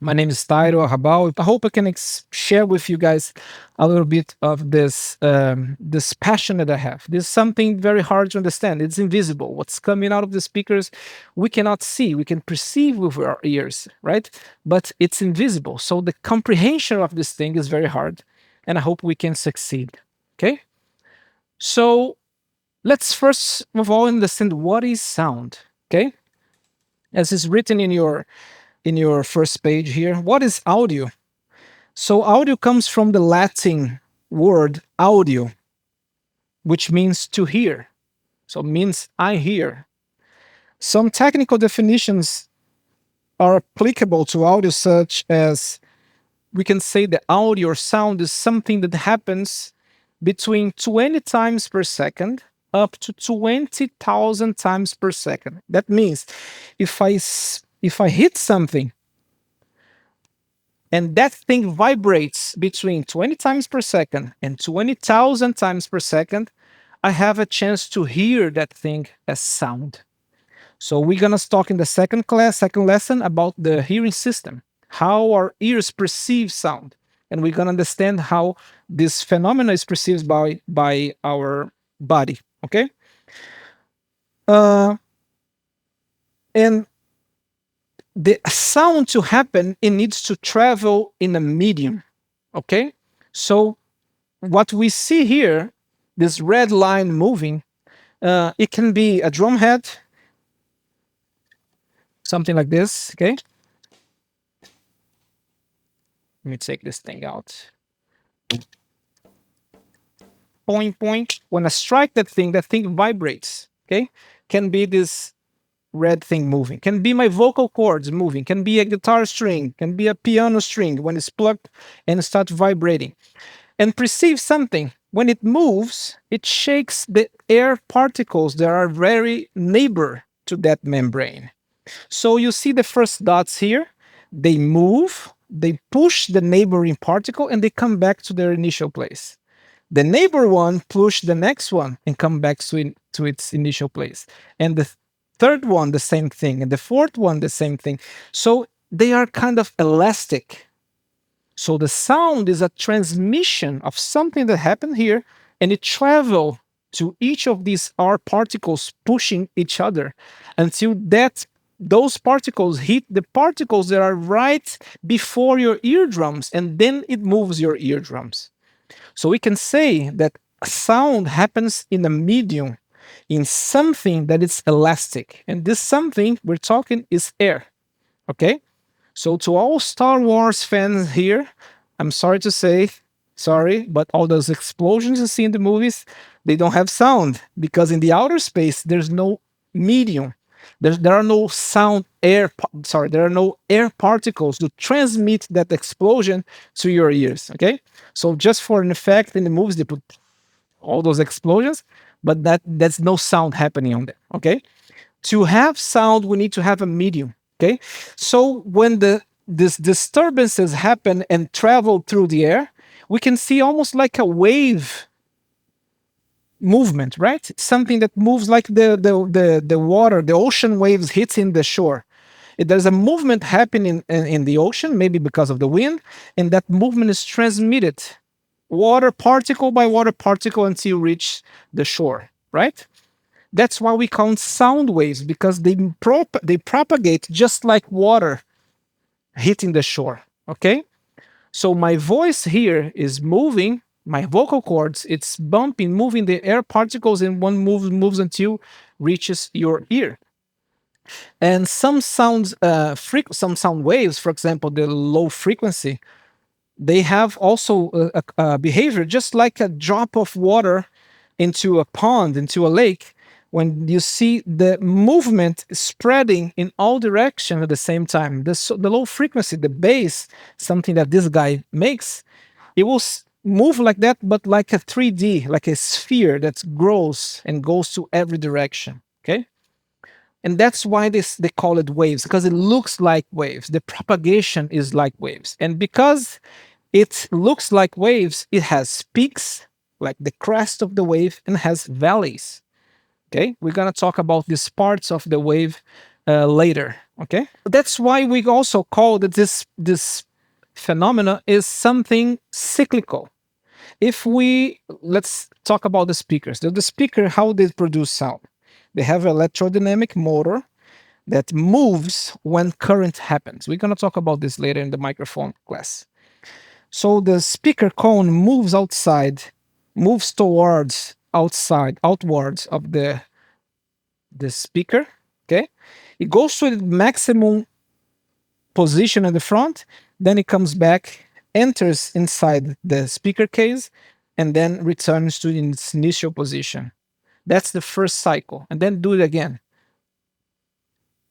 My name is Tairo Arrabal. I hope I can share with you guys a little bit of this passion that I have. This is something very hard to understand. It's invisible. What's coming out of the speakers, we cannot see. We can perceive with our ears, right? But it's invisible. So the comprehension of this thing is very hard, and I hope we can succeed. Okay. So let's first of all understand what is sound. Okay, as is written in your first page here. What is audio? So audio comes from the Latin word audio, which means to hear. So it means I hear. Some technical definitions are applicable to audio, such as we can say that audio or sound is something that happens between 20 times per second up to 20,000 times per second. That means if I hit something and that thing vibrates between 20 times per second and 20,000 times per second, I have a chance to hear that thing as sound. So we're gonna talk in the second lesson about the hearing system, how our ears perceive sound, and we're gonna understand how this phenomenon is perceived by our body. Okay, uh, and the sound to happen, it needs to travel in a medium. Okay, so what we see here, this red line moving, it can be a drum head, something like this. Okay, let me take this thing out. Point, point. When I strike that thing vibrates. Okay, can be this red thing moving, can be my vocal cords moving, can be a guitar string, can be a piano string when it's plucked and starts vibrating. And perceive something. When it moves, it shakes the air particles that are very neighbor to that membrane. So you see the first dots here, they move, they push the neighboring particle and they come back to their initial place. The neighbor one push the next one and come back to its initial place. And the third one, the same thing. And the fourth one, the same thing. So they are kind of elastic. So the sound is a transmission of something that happened here, and it travel to each of these R particles pushing each other until those particles hit the particles that are right before your eardrums, and then it moves your eardrums. So we can say that sound happens in a medium, in something that is elastic. And this something we're talking is air. Okay? So to all Star Wars fans here, I'm sorry to say, sorry, but all those explosions you see in the movies, they don't have sound because in the outer space there's no medium. There are no there are no air particles to transmit that explosion to your ears. Okay, so just for an effect in the movies, they put all those explosions, but that's no sound happening on them. Okay, to have sound, we need to have a medium. Okay, so when these disturbances happen and travel through the air, we can see almost like a wave movement, right? Something that moves like the water, the ocean waves hitting the shore. There's a movement happening in the ocean, maybe because of the wind, and that movement is transmitted water particle by water particle until you reach the shore, right? That's why we count sound waves, because they propagate just like water hitting the shore. Okay, so my voice here is moving, my vocal cords, it's bumping, moving the air particles, and one moves until reaches your ear. And some some sound waves, for example, the low frequency, they have also a behavior just like a drop of water into a pond, into a lake. When you see the movement spreading in all directions at the same time, the low frequency, the bass, something that this guy makes, it will move like that, but like a 3D, like a sphere that grows and goes to every direction. Okay, and that's why they call it waves, because it looks like waves. The propagation is like waves, and because it looks like waves, it has peaks, like the crest of the wave, and has valleys. Okay, we're gonna talk about these parts of the wave later. Okay, that's why we also call that this phenomena is something cyclical. If we let's talk about the speakers. The speaker, how they produce sound? They have an electrodynamic motor that moves when current happens. We're gonna talk about this later in the microphone class. So the speaker cone moves outside, moves towards outside, outwards of the speaker. Okay, it goes to the maximum position in the front, then it comes back, enters inside the speaker case, and then returns to its initial position. That's the first cycle, and then do it again.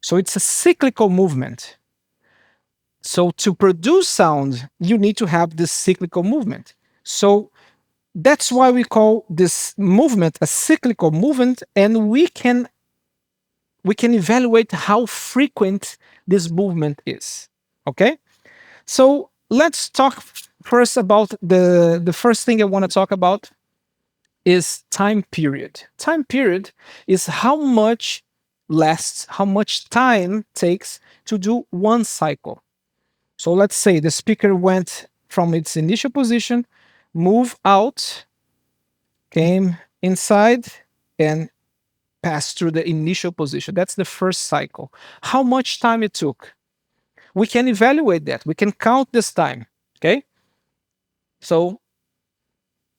So it's a cyclical movement. So to produce sound, you need to have this cyclical movement. So that's why we call this movement a cyclical movement, and we can evaluate how frequent this movement is. Okay? So let's talk first about the first thing I want to talk about is time period. Time period is how much lasts, how much time takes to do one cycle. So let's say the speaker went from its initial position, move out, came inside, and passed through the initial position. That's the first cycle. How much time it took? We can evaluate that. We can count this time. Okay. So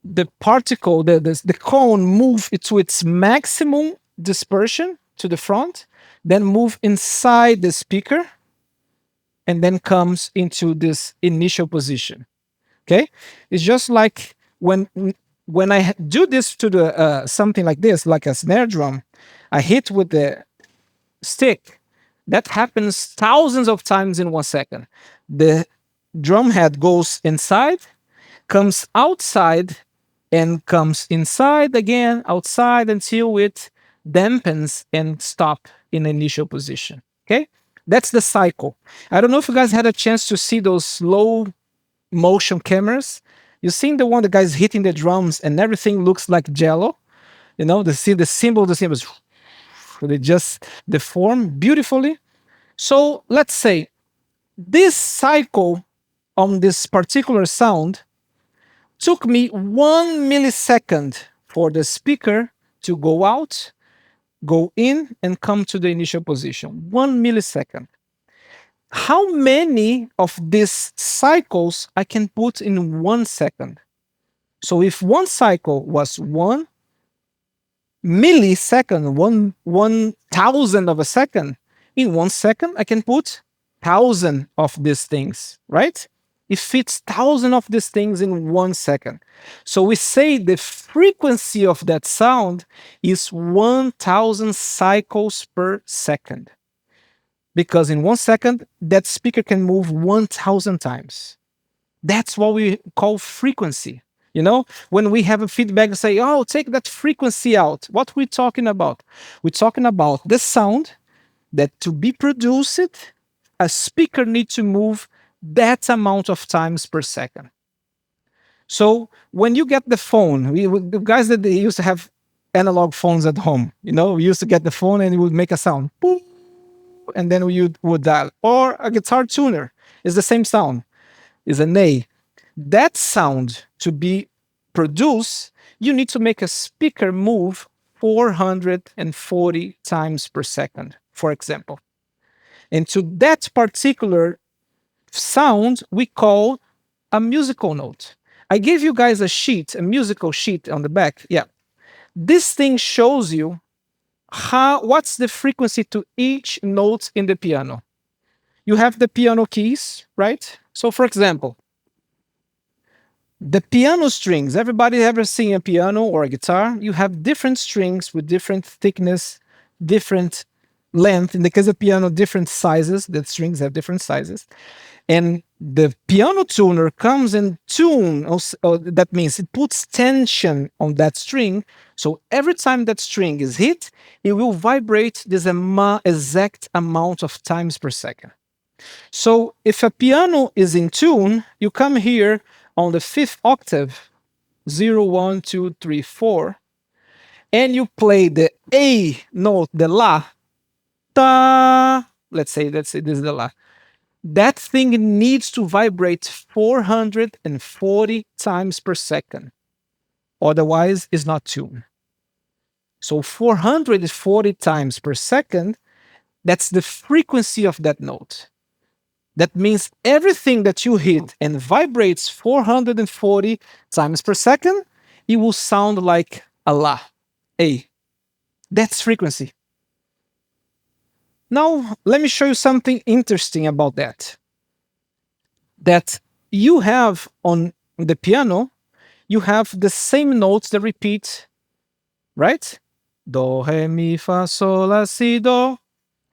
the particle, the cone move it to its maximum dispersion to the front, then move inside the speaker, and then comes into this initial position. Okay, it's just like when I do this to the something like this, like a snare drum, I hit with the stick. That happens thousands of times in 1 second. The drum head goes inside, comes outside, and comes inside again, outside until it dampens and stop in the initial position. Okay, that's the cycle. I don't know if you guys had a chance to see those slow motion cameras. You seen the one the guys hitting the drums and everything looks like jello. You know, see the symbols, they just deform beautifully. So let's say this cycle on this particular sound took me 1 millisecond for the speaker to go out, go in, and come to the initial position. 1 millisecond. How many of these cycles I can put in 1 second? So if one cycle was 1 millisecond, one thousand of a second, in 1 second I can put 1,000 of these things, right? It fits 1,000 of these things in 1 second. So we say the frequency of that sound is 1,000 cycles per second. Because in 1 second, that speaker can move 1,000 times. That's what we call frequency. You know, when we have a feedback and say, oh, take that frequency out, what we're talking about? We're talking about the sound that to be produced, a speaker needs to move that amount of times per second. So when you get the phone, the guys that they used to have analog phones at home, you know, we used to get the phone and it would make a sound. Boop, and then we would dial. Or a guitar tuner is the same sound, is an A. That sound to be produced, you need to make a speaker move 440 times per second, for example. And to that particular sound, we call a musical note. I gave you guys a sheet, a musical sheet on the back. Yeah. This thing shows you what's the frequency to each note in the piano. You have the piano keys, right? So for example, the piano strings, everybody ever seen a piano or a guitar? You have different strings with different thickness, different length. In the case of piano, different sizes. The strings have different sizes. And the piano tuner comes and tune. That means it puts tension on that string. So every time that string is hit, it will vibrate this exact amount of times per second. So if a piano is in tune, you come here on the fifth octave, 0, 1, 2, 3, 4, and you play the A note, the La, ta. Let's say this is the la. That thing needs to vibrate 440 times per second. Otherwise, it's not tuned. So 440 times per second, that's the frequency of that note. That means everything that you hit and vibrates 440 times per second, it will sound like a la, a. That's frequency. Now, let me show you something interesting about that. That you have on the piano, you have the same notes that repeat, right? Do, re, mi, fa, sol, la, si, do.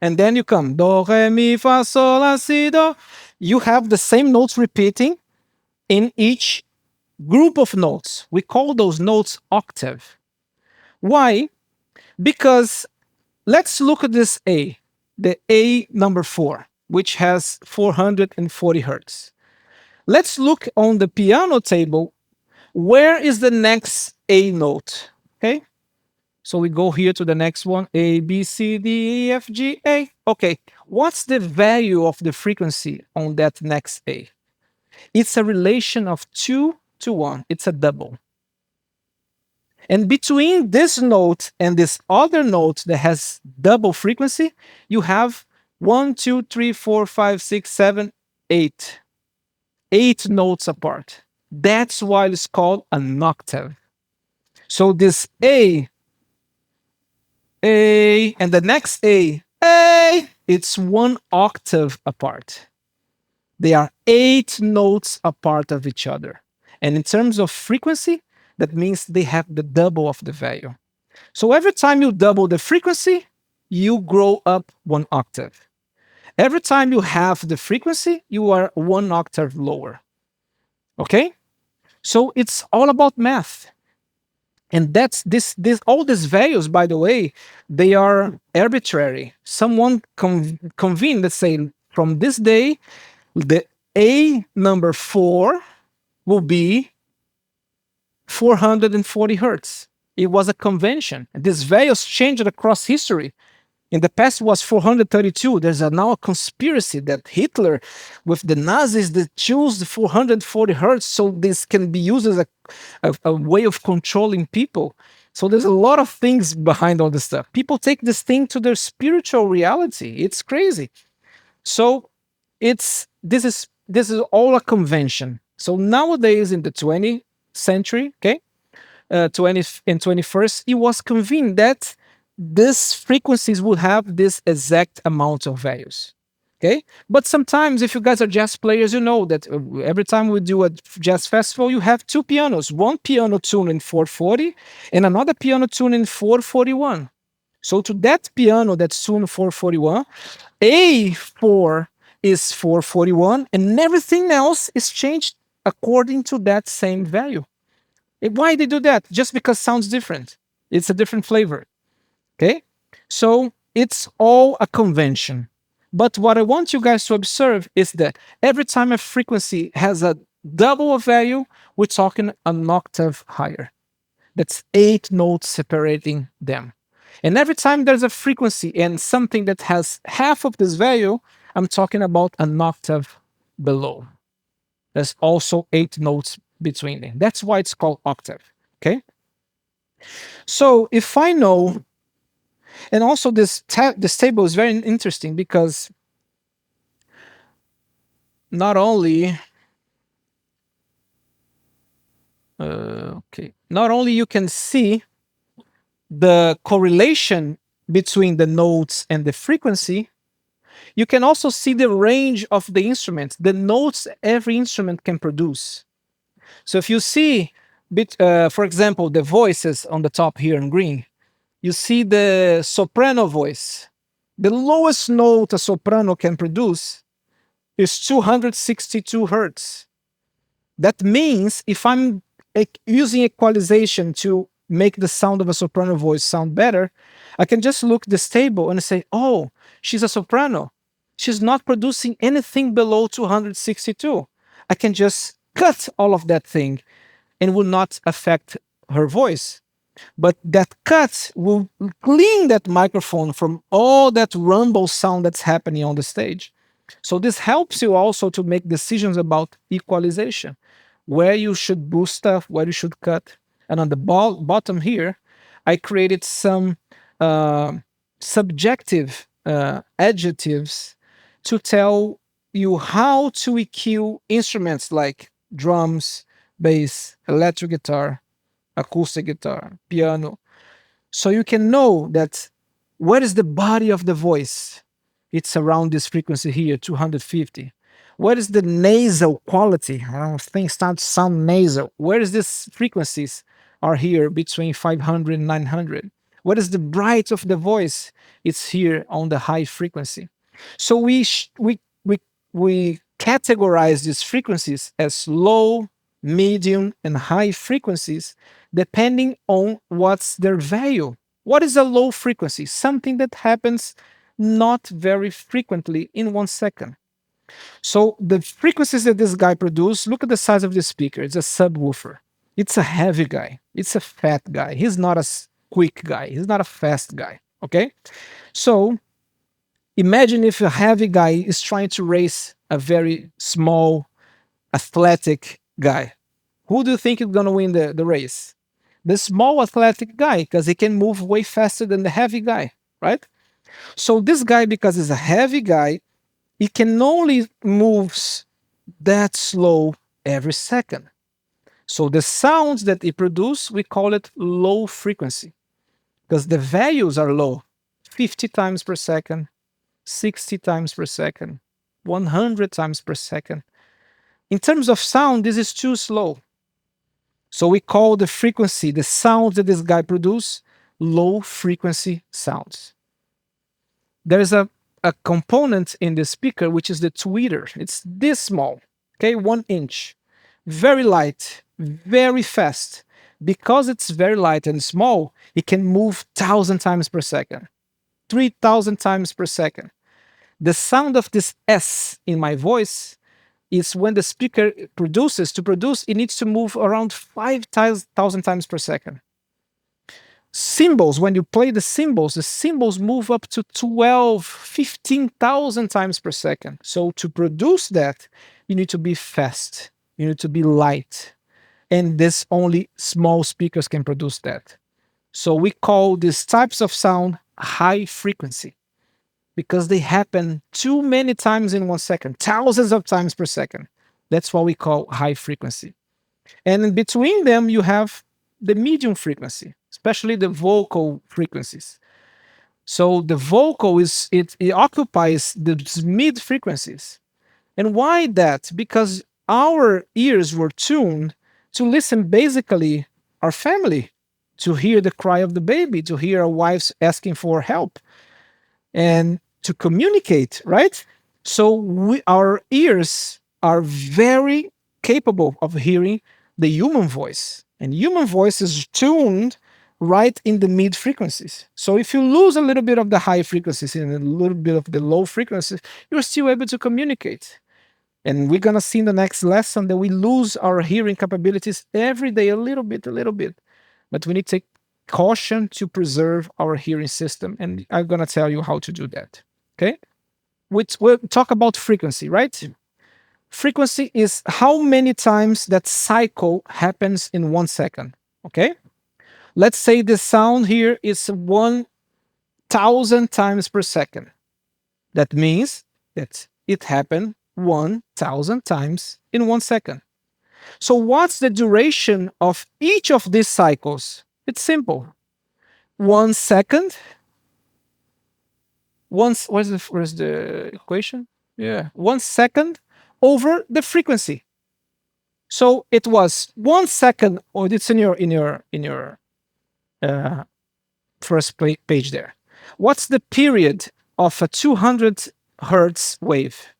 And then you come do, re, mi, fa, sol, la, si, do. You have the same notes repeating in each group of notes. We call those notes octave. Why? Because let's look at this A, the A number 4, which has 440 hertz. Let's look on the piano table. Where is the next A note? Okay. So we go here to the next one, A, B, C, D, E, F, G, A. Okay, what's the value of the frequency on that next A? It's a relation of 2 to 1. It's a double. And between this note and this other note that has double frequency, you have 1, 2, 3, 4, 5, 6, 7, 8. 8 notes apart. That's why it's called an octave. So this A, and the next A, it's 1 octave apart. They are 8 notes apart of each other. And in terms of frequency, that means they have the double of the value. So every time you double the frequency, you grow up 1 octave. Every time you have the frequency, you are 1 octave lower. Okay? So it's all about math. And that's all these values, by the way, they are arbitrary. Someone convened, let's say, from this day, the A number 4 will be 440 hertz. It was a convention. And these values changed across history. In the past was 432. There's now a conspiracy that Hitler with the Nazis that choose the 440 hertz so this can be used as a way of controlling people. So there's a lot of things behind all this stuff. People take this thing to their spiritual reality. It's crazy. So this is all a convention. So nowadays in the 20th century, okay, 20th and 21st, it was convened that these frequencies would have this exact amount of values. Okay, but sometimes if you guys are jazz players, you know that every time we do a jazz festival, you have 2 pianos, one piano tuned in 440 and another piano tuned in 441. So to that piano that's tuned 441, A4 is 441 and everything else is changed according to that same value. Why they do that? Just because it sounds different. It's a different flavor. Okay, so it's all a convention. But what I want you guys to observe is that every time a frequency has a double of value, we're talking an octave higher. That's 8 notes separating them. And every time there's a frequency and something that has half of this value, I'm talking about an octave below. There's also 8 notes between them. That's why it's called octave. Okay, so if I know. And also this table is very interesting because not only you can see the correlation between the notes and the frequency, you can also see the range of the instrument, the notes every instrument can produce. So if you see, for example, the voices on the top here in green, you see the soprano voice. The lowest note a soprano can produce is 262 hertz. That means if I'm using equalization to make the sound of a soprano voice sound better, I can just look this table and say, oh, she's a soprano. She's not producing anything below 262. I can just cut all of that thing and will not affect her voice. But that cut will clean that microphone from all that rumble sound that's happening on the stage. So this helps you also to make decisions about equalization, where you should boost stuff, where you should cut. And on the bottom here, I created some uh, subjective adjectives to tell you how to EQ instruments like drums, bass, electric guitar, acoustic guitar, piano, so you can know that what is the body of the voice? It's around this frequency here, 250. What is the nasal quality? Things start to sound nasal. Where is these frequencies are here between 500 and 900? What is the bright of the voice? It's here on the high frequency. So we categorize these frequencies as low, medium, and high frequencies depending on what's their value. What is a low frequency? Something that happens not very frequently in 1 second. So the frequencies that this guy produced, look at the size of the speaker. It's a subwoofer. It's a heavy guy. It's a fat guy. He's not a quick guy. He's not a fast guy. Okay? So imagine if a heavy guy is trying to race a very small, athletic guy. Who do you think is going to win the race? The small athletic guy, because he can move way faster than the heavy guy, right? So this guy, because he's a heavy guy, he can only moves that slow every second. So the sounds that he produces, we call it low frequency, because the values are low, 50 times per second, 60 times per second, 100 times per second. In terms of sound, this is too slow. So we call the frequency, the sounds that this guy produces, low frequency sounds. There's a component in the speaker, which is the tweeter. It's this small, okay, 1 inch, very light, very fast. Because it's very light and small, it can move 1,000 times per second, 3,000 times per second. The sound of this S in my voice is when the speaker to produce, it needs to move around 5,000 times per second. Cymbals, when you play the cymbals move up to 12, 15,000 times per second. So to produce that, you need to be fast, you need to be light. And this only small speakers can produce that. So we call these types of sound high frequency, because they happen too many times in 1 second, thousands of times per second. That's what we call high frequency. And in between them, you have the medium frequency, especially the vocal frequencies. So the vocal it occupies the mid frequencies. And why that? Because our ears were tuned to listen basically our family, to hear the cry of the baby, to hear our wives asking for help, and to communicate, right? So our ears are very capable of hearing the human voice, and human voice is tuned right in the mid frequencies. So if you lose a little bit of the high frequencies and a little bit of the low frequencies, you're still able to communicate. And we're gonna see in the next lesson that we lose our hearing capabilities every day a little bit, but we need to take caution to preserve our hearing system, and I'm gonna tell you how to do that. Okay, we'll talk about frequency, right? Frequency is how many times that cycle happens in 1 second. Okay, let's say the sound here is 1,000 times per second. That means that it happened 1,000 times in 1 second. So what's the duration of each of these cycles? It's simple. 1 second. Where's the equation? Yeah, 1 second over the frequency. So it was 1 second, or it's in your first page there. What's the period of a 200 hertz wave?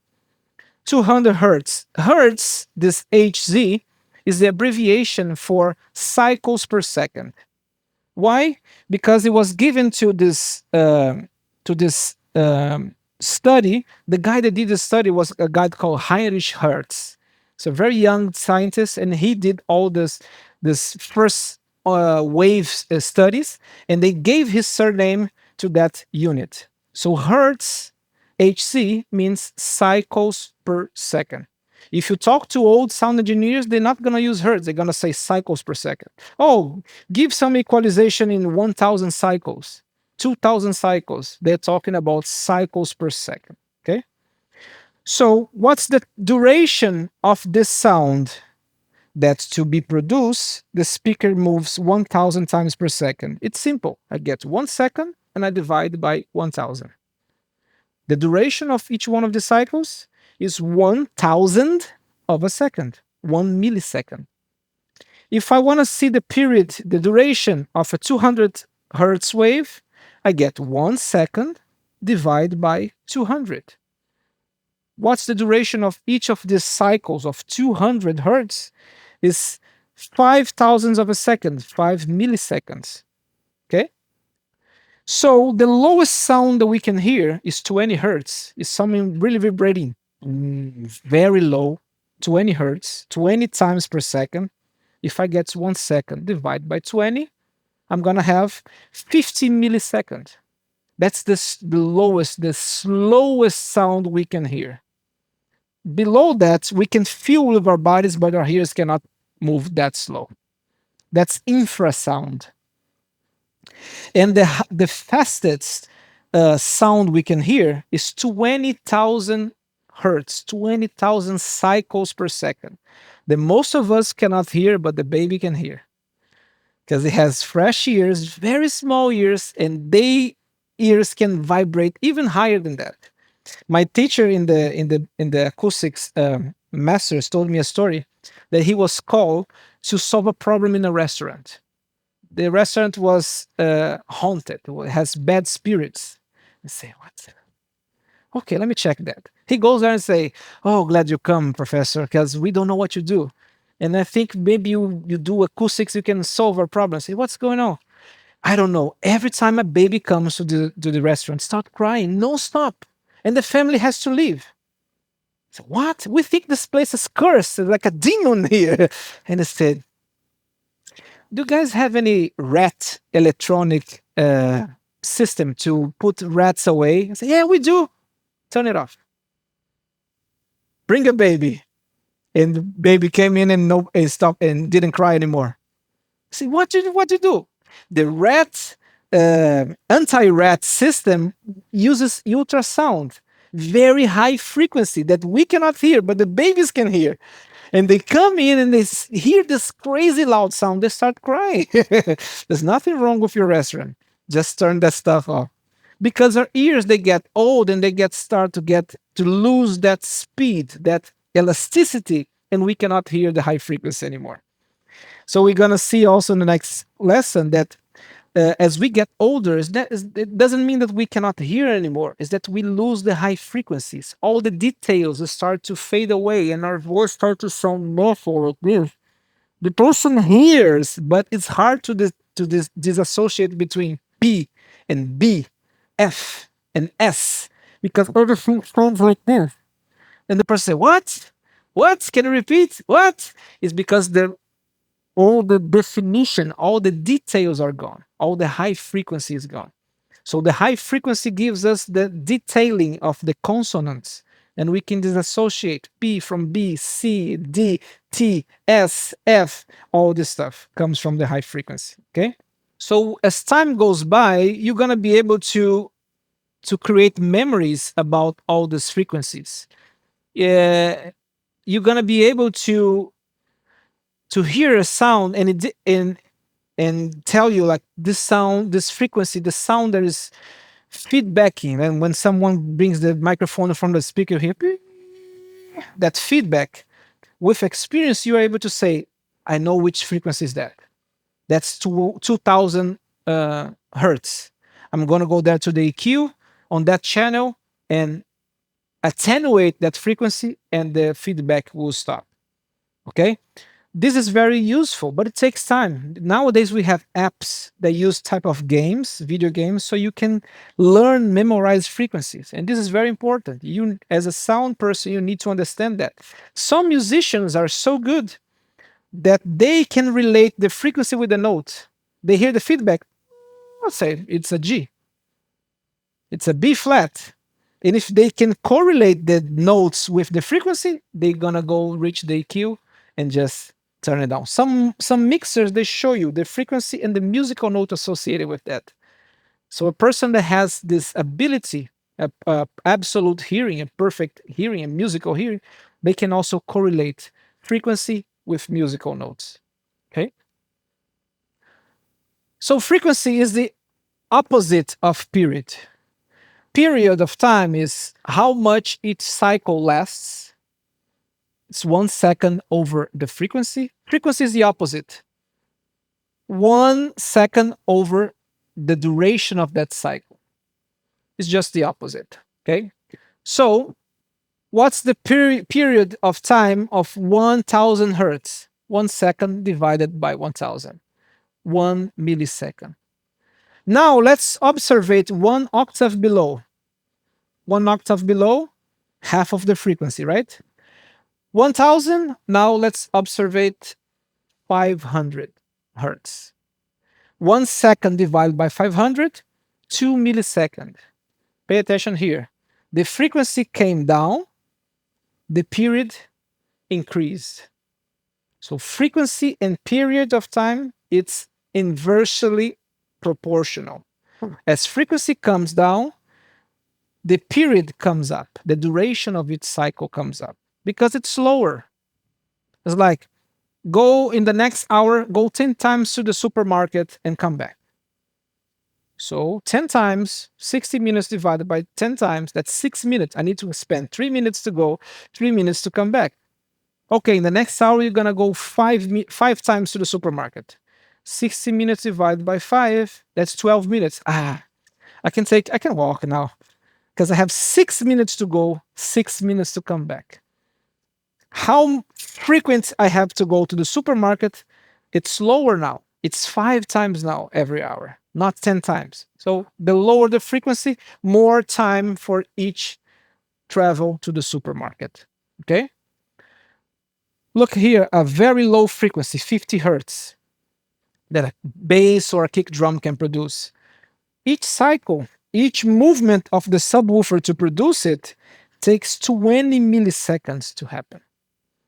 200 hertz. Hertz, this Hz, is the abbreviation for cycles per second. Why? Because it was given to this study. The guy that did the study was a guy called Heinrich Hertz. It's a very young scientist, and he did all this first wave studies, and they gave his surname to that unit. So hertz, HC, means cycles per second. If you talk to old sound engineers, they're not going to use hertz. They're going to say cycles per second. Oh, give some equalization in 1,000 cycles, 2,000 cycles. They're talking about cycles per second. Okay. So, what's the duration of this sound? That to be produced, the speaker moves 1,000 times per second. It's simple. I get 1 second and I divide by 1,000. The duration of each one of the cycles is 1,000 of a second, 1 millisecond. If I want to see the period, the duration of a 200 hertz wave, I get 1 second divided by 200. What's the duration of each of these cycles of 200 hertz? Is 5,000 of a second, 5 milliseconds. Okay? So the lowest sound that we can hear is 20 hertz. Is something really vibrating, very low, 20 hertz, 20 times per second. If I get 1 second, divide by 20, I'm going to have 50 milliseconds. That's the lowest, the slowest sound we can hear. Below that, we can feel with our bodies, but our ears cannot move that slow. That's infrasound. And the fastest sound we can hear is 20,000 hertz, 20,000 cycles per second. The most of us cannot hear, but the baby can hear. Because it has fresh ears, very small ears, and they ears can vibrate even higher than that. My teacher in the acoustics masters told me a story that he was called to solve a problem in a restaurant. The restaurant was haunted; it has bad spirits. I say, what? Okay, let me check that. He goes there and say, "Oh, glad you come, professor, because we don't know what you do, and I think maybe you do acoustics, you can solve our problem." I say, "What's going on?" I don't know. Every time a baby comes to the restaurant, start crying, no stop, and the family has to leave. So what? We think this place is cursed, like a demon here. And I said, "Do you guys have any rat electronic system to put rats away?" I said, "Yeah, we do." Turn it off. Bring a baby, and the baby came in and no, and stopped and didn't cry anymore. See what you do? The rat anti-rat system uses ultrasound, very high frequency that we cannot hear, but the babies can hear. And they come in and they hear this crazy loud sound. They start crying. There's nothing wrong with your restaurant. Just turn that stuff off. Because our ears they get old and they start to lose that speed, that elasticity, and we cannot hear the high frequency anymore. So we're gonna see also in the next lesson that as we get older, it doesn't mean that we cannot hear anymore. It's that we lose the high frequencies. All the details start to fade away, and our voice starts to sound muffled like this. The person hears, but it's hard to disassociate between P and B, F and S, because everything sounds like this. And the person say, "What? What? Can you repeat? What?" It's because all the definition, all the details are gone. All the high frequency is gone. So the high frequency gives us the detailing of the consonants, and we can disassociate P from B, C, D, T, S, F. All this stuff comes from the high frequency. Okay. So as time goes by, you're gonna be able to create memories about all these frequencies. You're gonna be able to hear a sound and tell you like this sound, this frequency, the sound that is feedbacking. And when someone brings the microphone from the speaker here, that feedback, with experience, you are able to say, "I know which frequency is that. That's 2,000 hertz. I'm going to go there to the EQ on that channel and attenuate that frequency, and the feedback will stop." Okay. This is very useful, but it takes time. Nowadays, we have apps that use type of games, video games, so you can learn, memorize frequencies. And this is very important. You, as a sound person, you need to understand that. Some musicians are so good that they can relate the frequency with the note. They hear the feedback. Let's say it's a G, it's a B flat. And if they can correlate the notes with the frequency, they're gonna go reach the EQ and just turn it down. Some mixers, they show you the frequency and the musical note associated with that. So a person that has this ability, absolute hearing, a perfect hearing, a musical hearing, they can also correlate frequency with musical notes. Okay. So frequency is the opposite of period. Period of time is how much each cycle lasts. It's 1 second over the frequency. Frequency is the opposite. 1 second over the duration of that cycle. It's just the opposite. Okay. So what's the period of time of 1000 hertz? 1 second divided by 1000. 1 millisecond. Now let's observe 1 octave below. 1 octave below, half of the frequency, right? 1000, now let's observe 500 hertz. 1 second divided by 500, 2 milliseconds. Pay attention here. The frequency came down, the period increased. So frequency and period of time, it's inversely proportional. As frequency comes down, the period comes up, the duration of its cycle comes up because it's slower. It's like go in the next hour, go 10 times to the supermarket and come back. So 10 times, 60 minutes divided by 10 times, that's 6 minutes. I need to spend 3 minutes to go, 3 minutes to come back. Okay, in the next hour, you're gonna go five times to the supermarket. 60 minutes divided by 5, that's 12 minutes. I can walk now because I have 6 minutes to go, 6 minutes to come back. How frequent I have to go to the supermarket? It's slower now. It's 5 times now every hour, not 10 times. So the lower the frequency, more time for each travel to the supermarket. Okay? Look here, a very low frequency, 50 hertz, that a bass or a kick drum can produce. Each cycle, each movement of the subwoofer to produce it takes 20 milliseconds to happen.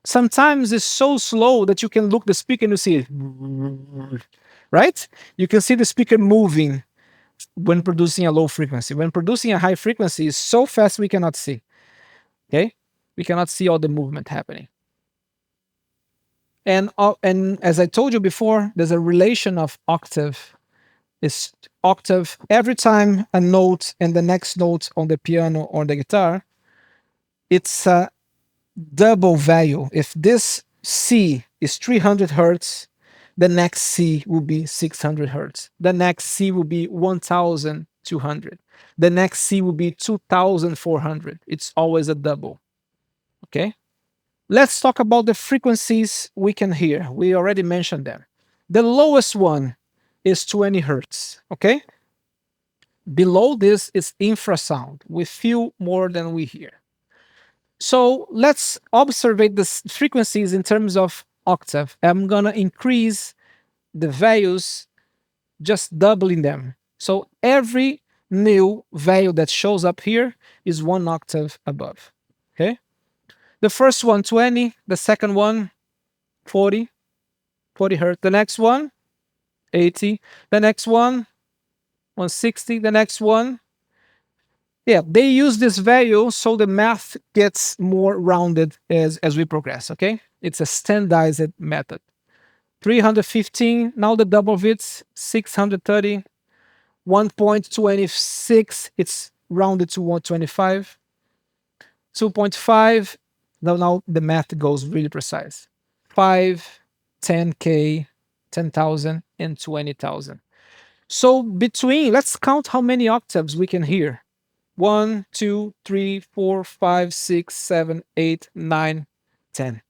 Sometimes it's so slow that you can look the speaker and you see it, right? You can see the speaker moving when producing a low frequency. When producing a high frequency, it's so fast we cannot see. Okay? We cannot see all the movement happening. And as I told you before, there's a relation of octave. It's octave every time a note and the next note on the piano or the guitar, it's a double value. If this C is 300 hertz, the next C will be 600 hertz. The next C will be 1200. The next C will be 2400. It's always a double. Okay? Let's talk about the frequencies we can hear. We already mentioned them. The lowest one is 20 hertz. Okay? Below this is infrasound. We feel more than we hear. So let's observe the frequencies in terms of octave. I'm gonna increase the values, just doubling them. So every new value that shows up here is 1 octave above. Okay? The first one, 20. The second one, 40 hertz. The next one, 80. The next one, 160. The next one, yeah, they use this value so the math gets more rounded as we progress, okay? It's a standardized method. 315, now the double of it's 630. 1.26, it's rounded to 125. 2.5, now the math goes really precise. 5, 10K, 10,000, and 20,000. So let's count how many octaves we can hear. 1, 2, 3, 4, 5, 6, 7, 8, 9, 10.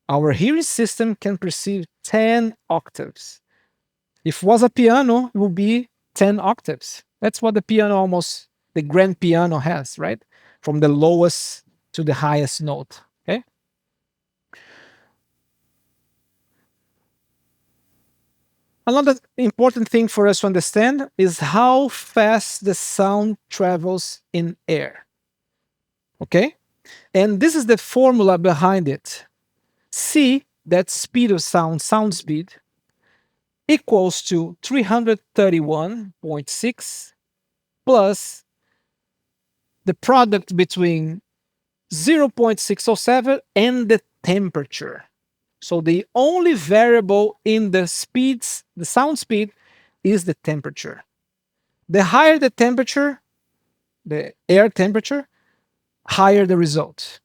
Our hearing system can perceive 10 octaves. If it was a piano, it would be 10 octaves. That's what the piano the grand piano has, right? From the lowest to the highest note, okay? Another important thing for us to understand is how fast the sound travels in air. Okay? And this is the formula behind it. C, that speed of sound, sound speed, equals to 331.6 plus the product between 0.607 and the temperature. So the only variable in the speeds, the sound speed, is the temperature. The higher the temperature, the air temperature, higher the result.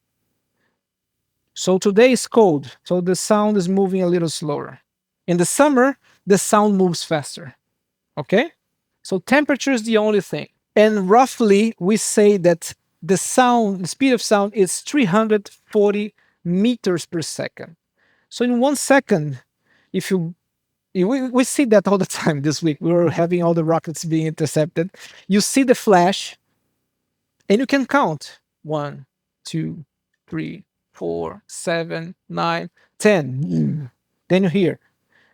So today is cold, so the sound is moving a little slower. In the summer, the sound moves faster. Okay? So temperature is the only thing. And roughly, we say that the speed of sound is 340 meters per second. So in 1 second, if we see that all the time this week. We were having all the rockets being intercepted. You see the flash, and you can count 1, 2, 3, 4, 7, 9, 10. Then you hear.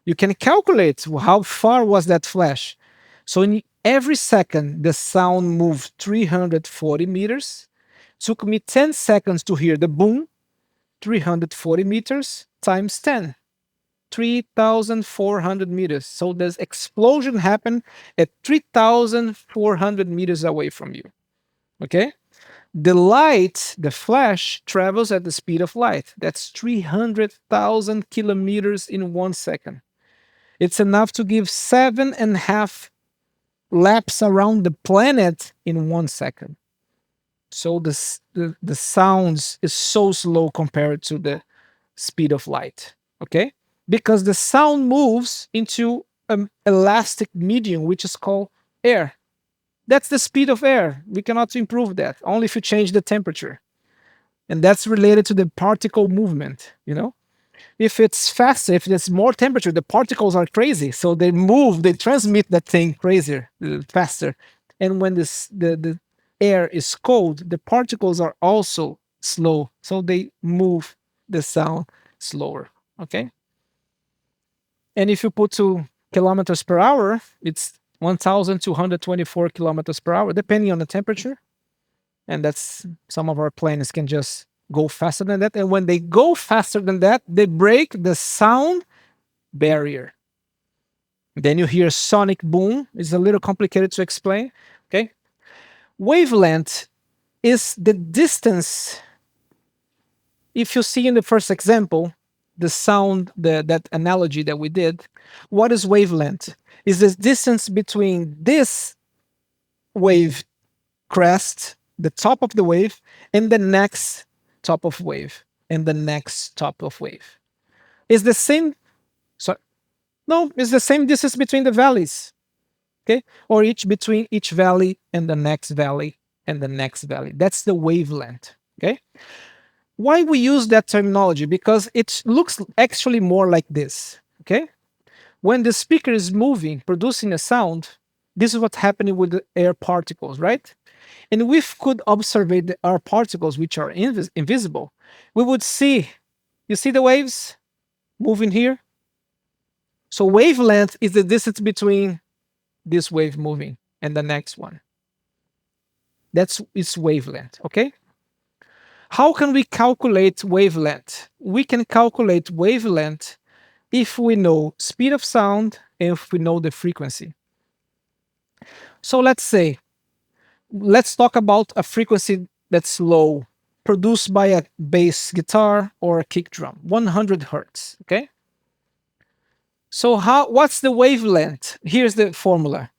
You can calculate how far was that flash. So in every second, the sound moved 340 meters. Took me 10 seconds to hear the boom. 340 meters times 10. 3,400 meters. So this explosion happened at 3,400 meters away from you. Okay? The light, the flash, travels at the speed of light. That's 300,000 kilometers in 1 second. It's enough to give 7.5 laps around the planet in 1 second. So the sounds is so slow compared to the speed of light. Okay? Because the sound moves into an elastic medium, which is called air. That's the speed of air. We cannot improve that, only if you change the temperature. And that's related to the particle movement, you know? If it's faster, if there's more temperature, the particles are crazy. So they move, they transmit that thing crazier, faster. And when the air is cold, the particles are also slow. So they move the sound slower. Okay? And if you put 2 kilometers per hour, it's 1,224 kilometers per hour, depending on the temperature. And that's some of our planes can just go faster than that. And when they go faster than that, they break the sound barrier. Then you hear sonic boom. It's a little complicated to explain. Okay. Wavelength is the distance. If you see in the first example, the sound, that analogy that we did, what is wavelength? Is the distance between this wave crest, the top of the wave, and the next top of wave, and the next top of wave. It's the same, no, it's the same distance between the valleys, okay? Or between each valley and the next valley and the next valley. That's the wavelength, okay? Why we use that terminology? Because it looks actually more like this, okay? When the speaker is moving, producing a sound, this is what's happening with the air particles, right? And we could observe the air particles, which are invisible. We would see, you see the waves moving here? So wavelength is the distance between this wave moving and the next one. That's its wavelength, okay? How can we calculate wavelength? We can calculate wavelength if we know speed of sound and if we know the frequency. So let's talk about a frequency that's low, produced by a bass guitar or a kick drum, 100 hertz, okay? So what's the wavelength? Here's the formula.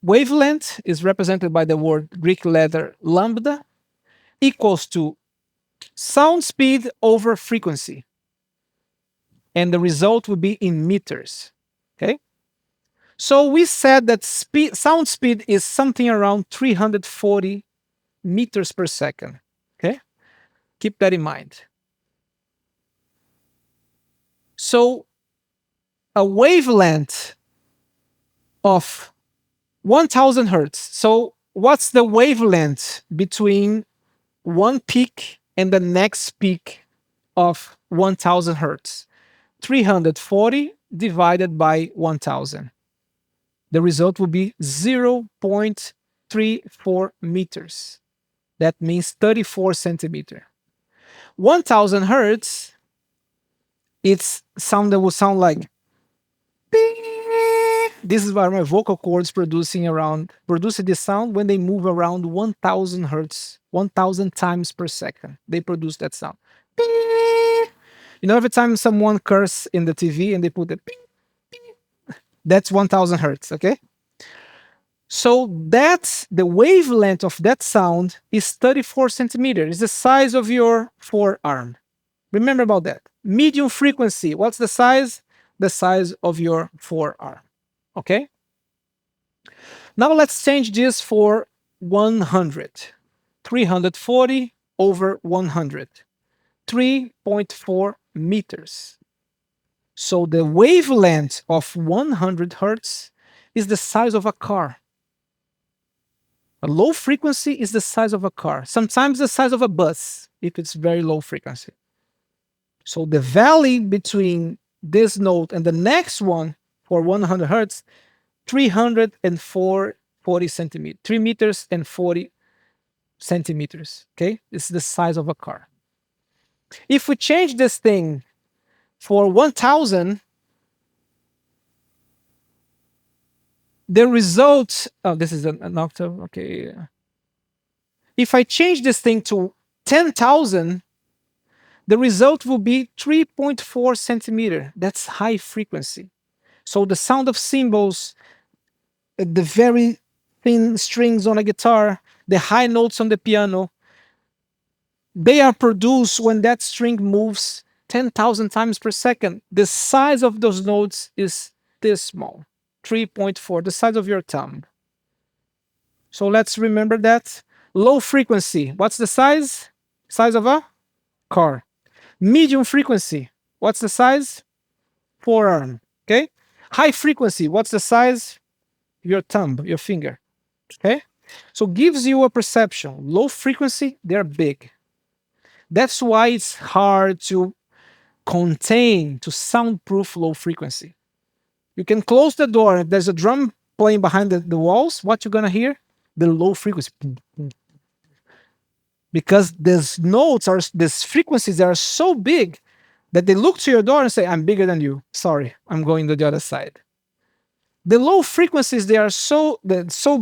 Wavelength is represented by the word Greek letter lambda, equals to sound speed over frequency. And the result would be in meters, okay? So we said that sound speed is something around 340 meters per second, okay? Keep that in mind. So a wavelength of 1000 hertz. So what's the wavelength between one peak and the next peak of 1000 hertz? 340 divided by 1000. The result will be 0.34 meters. That means 34 centimeter. 1000 hertz, it's sound that will sound like this is why my vocal cords producing this sound when they move around 1000 hertz, 1000 times per second. They produce that sound. You know, every time someone curse in the TV and they put the that's 1000 hertz, okay? So that's the wavelength of that sound is 34 centimeters. It's the size of your forearm. Remember about that. Medium frequency, what's the size? The size of your forearm, okay? Now let's change this for 100. 340 over 100. 3.4 meters. So the wavelength of 100 hertz is the size of a car. A low frequency is the size of a car. Sometimes the size of a bus, if it's very low frequency. So the valley between this note and the next one for 100 hertz, 340 centimeters, 3 meters and 40 centimeters, okay? This is the size of a car. If we change this thing for 1000, the result, oh, this is an octave, okay. If I change this thing to 10,000, the result will be 3.4 centimeter. That's high frequency. So the sound of cymbals, the very thin strings on a guitar, the high notes on the piano, they are produced when that string moves 10,000 times per second. The size of those notes is this small, 3.4, the size of your thumb. So let's remember that. Low frequency, what's the size? Size of a car. Medium frequency, what's the size? Forearm, okay? High frequency, what's the size? Your thumb, your finger, okay? So gives you a perception. Low frequency, they're big. That's why it's hard to contain, to soundproof low frequency. You can close the door. If there's a drum playing behind the walls, what you're gonna hear? The low frequency. Because these frequencies are so big that they look to your door and say, I'm bigger than you. Sorry, I'm going to the other side. The low frequencies, they are so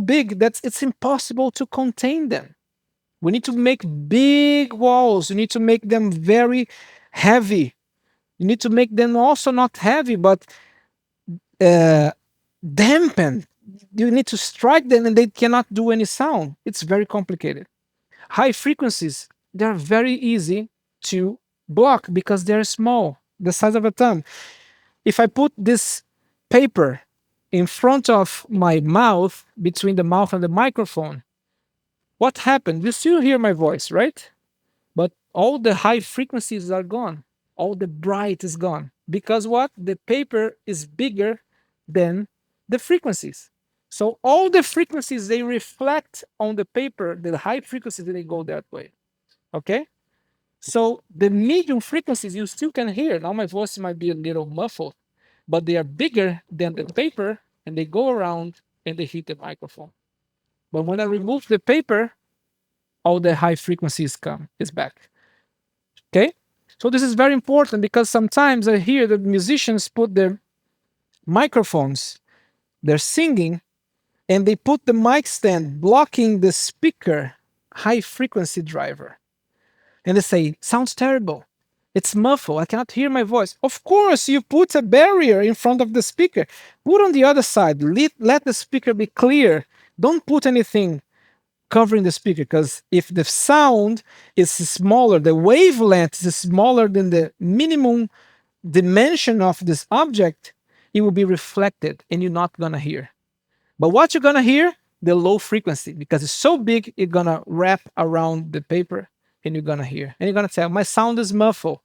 big that it's impossible to contain them. We need to make big walls. You need to make them very heavy. You need to make them also not heavy, but dampened. You need to strike them and they cannot do any sound. It's very complicated. High frequencies, they're very easy to block because they're small, the size of a thumb. If I put this paper in front of my mouth, between the mouth and the microphone, what happened? You still hear my voice, right? But all the high frequencies are gone. All the bright is gone. Because what? The paper is bigger than the frequencies. So all the frequencies, they reflect on the paper, the high frequencies, they go that way. Okay? So the medium frequencies you still can hear. Now my voice might be a little muffled, but they are bigger than the paper and they go around and they hit the microphone. But when I remove the paper, all the high frequencies is back. Okay? So this is very important because sometimes I hear that musicians put their microphones, they're singing, and they put the mic stand blocking the speaker high frequency driver. And they say, sounds terrible. It's muffled. I cannot hear my voice. Of course, you put a barrier in front of the speaker. Put on the other side. Let the speaker be clear. Don't put anything covering the speaker, because if the sound is smaller, the wavelength is smaller than the minimum dimension of this object, it will be reflected and you're not going to hear. But what you're going to hear? The low frequency, because it's so big, it's going to wrap around the paper and you're going to hear. And you're going to tell, my sound is muffled,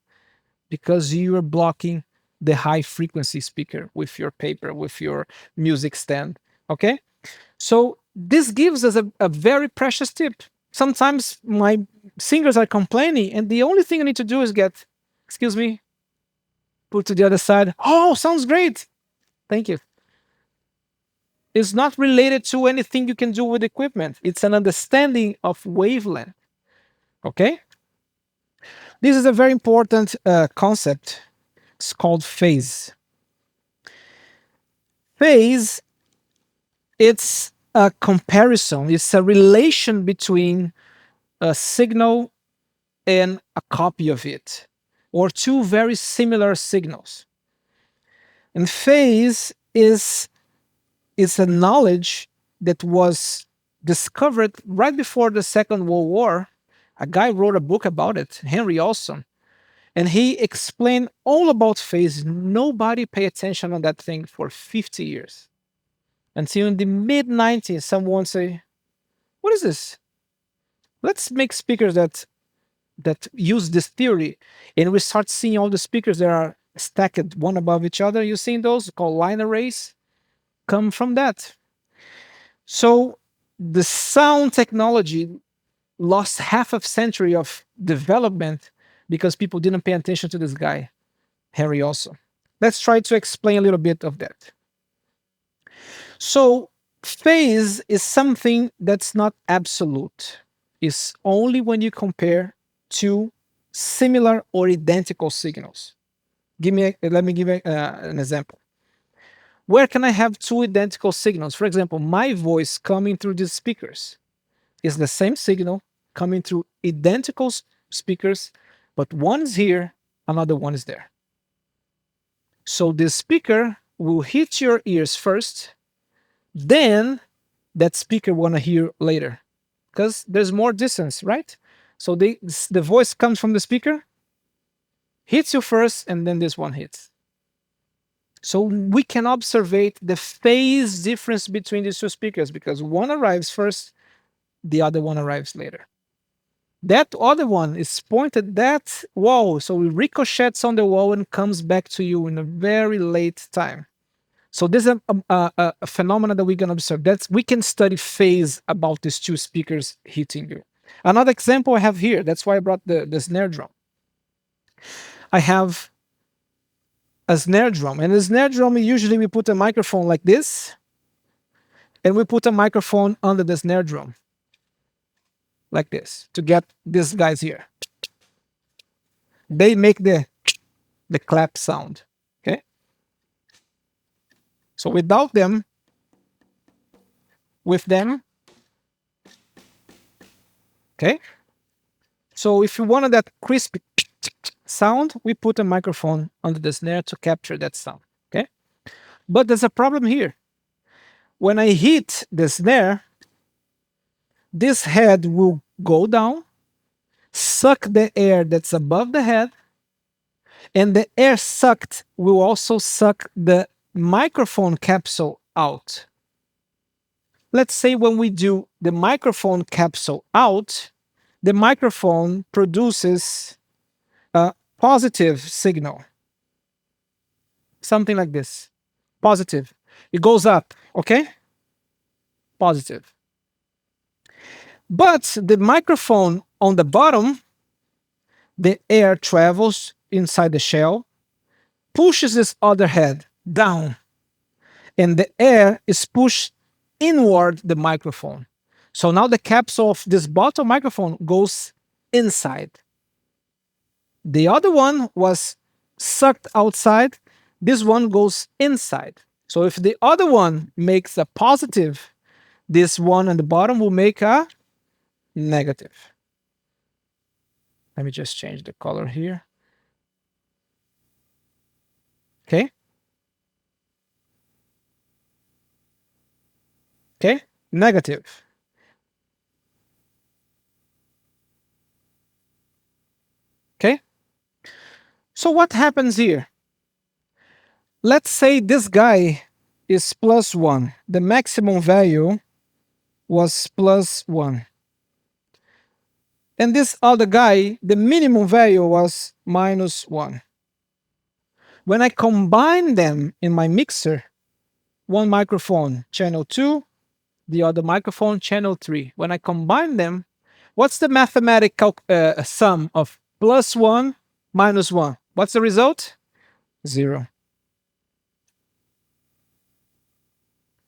because you are blocking the high frequency speaker with your paper, with your music stand. Okay? So this gives us a very precious tip. Sometimes my singers are complaining and the only thing I need to do is get, excuse me, put to the other side. Oh, sounds great. Thank you. It's not related to anything you can do with equipment. It's an understanding of wavelength. Okay? This is a very important concept. It's called phase. Phase, it's a comparison. It's a relation between a signal and a copy of it, or two very similar signals. And phase is a knowledge that was discovered right before the Second World War. A guy wrote a book about it, Henry Olson, and he explained all about phase. Nobody paid attention on that thing for 50 years. Until in the mid-90s, someone say, what is this? Let's make speakers that use this theory. And we start seeing all the speakers that are stacked one above each other. You've seen those called line arrays? Come from that. So the sound technology lost half a century of development because people didn't pay attention to this guy, Henry Olson. Let's try to explain a little bit of that. So phase is something that's not absolute. It's only when you compare two similar or identical signals. Let me give an example. Where can I have two identical signals? For example, my voice coming through these speakers is the same signal coming through identical speakers, but one is here, another one is there. So the speaker will hit your ears first, then that speaker wanna hear later, because there's more distance, right? So the voice comes from the speaker, hits you first, and then this one hits. So we can observe the phase difference between these two speakers because one arrives first, the other one arrives later. That other one is pointed that wall, so it ricochets on the wall and comes back to you in a very late time. So this is a phenomenon that we can observe. We can study phase about these two speakers hitting you. Another example I have here, that's why I brought the snare drum. I have a snare drum, and the snare drum, usually we put a microphone like this, and we put a microphone under the snare drum, like this, to get these guys here. They make the clap sound, okay? So without them, with them, okay? So if you wanted that crisp sound, we put a microphone under the snare to capture that sound, okay? But there's a problem here. When I hit the snare, this head will go down, suck the air that's above the head, and the air sucked will also suck the microphone capsule out. Let's say when we do the microphone capsule out, the microphone produces a positive signal. Something like this. Positive. It goes up, okay? Positive. But the microphone on the bottom, the air travels inside the shell, pushes this other head down, and the air is pushed inward the microphone. So now the capsule of this bottom microphone goes inside. The other one was sucked outside. This one goes inside. So if the other one makes a positive, this one on the bottom will make a negative. Let me just change the color here. Okay. Okay, negative. Okay. So what happens here? Let's say this guy is +1. The maximum value was +1. And this other guy, the minimum value was -1. When I combine them in my mixer, one microphone, channel 2, the other microphone, channel 3. When I combine them, what's the mathematical sum of +1 - 1? What's the result? 0.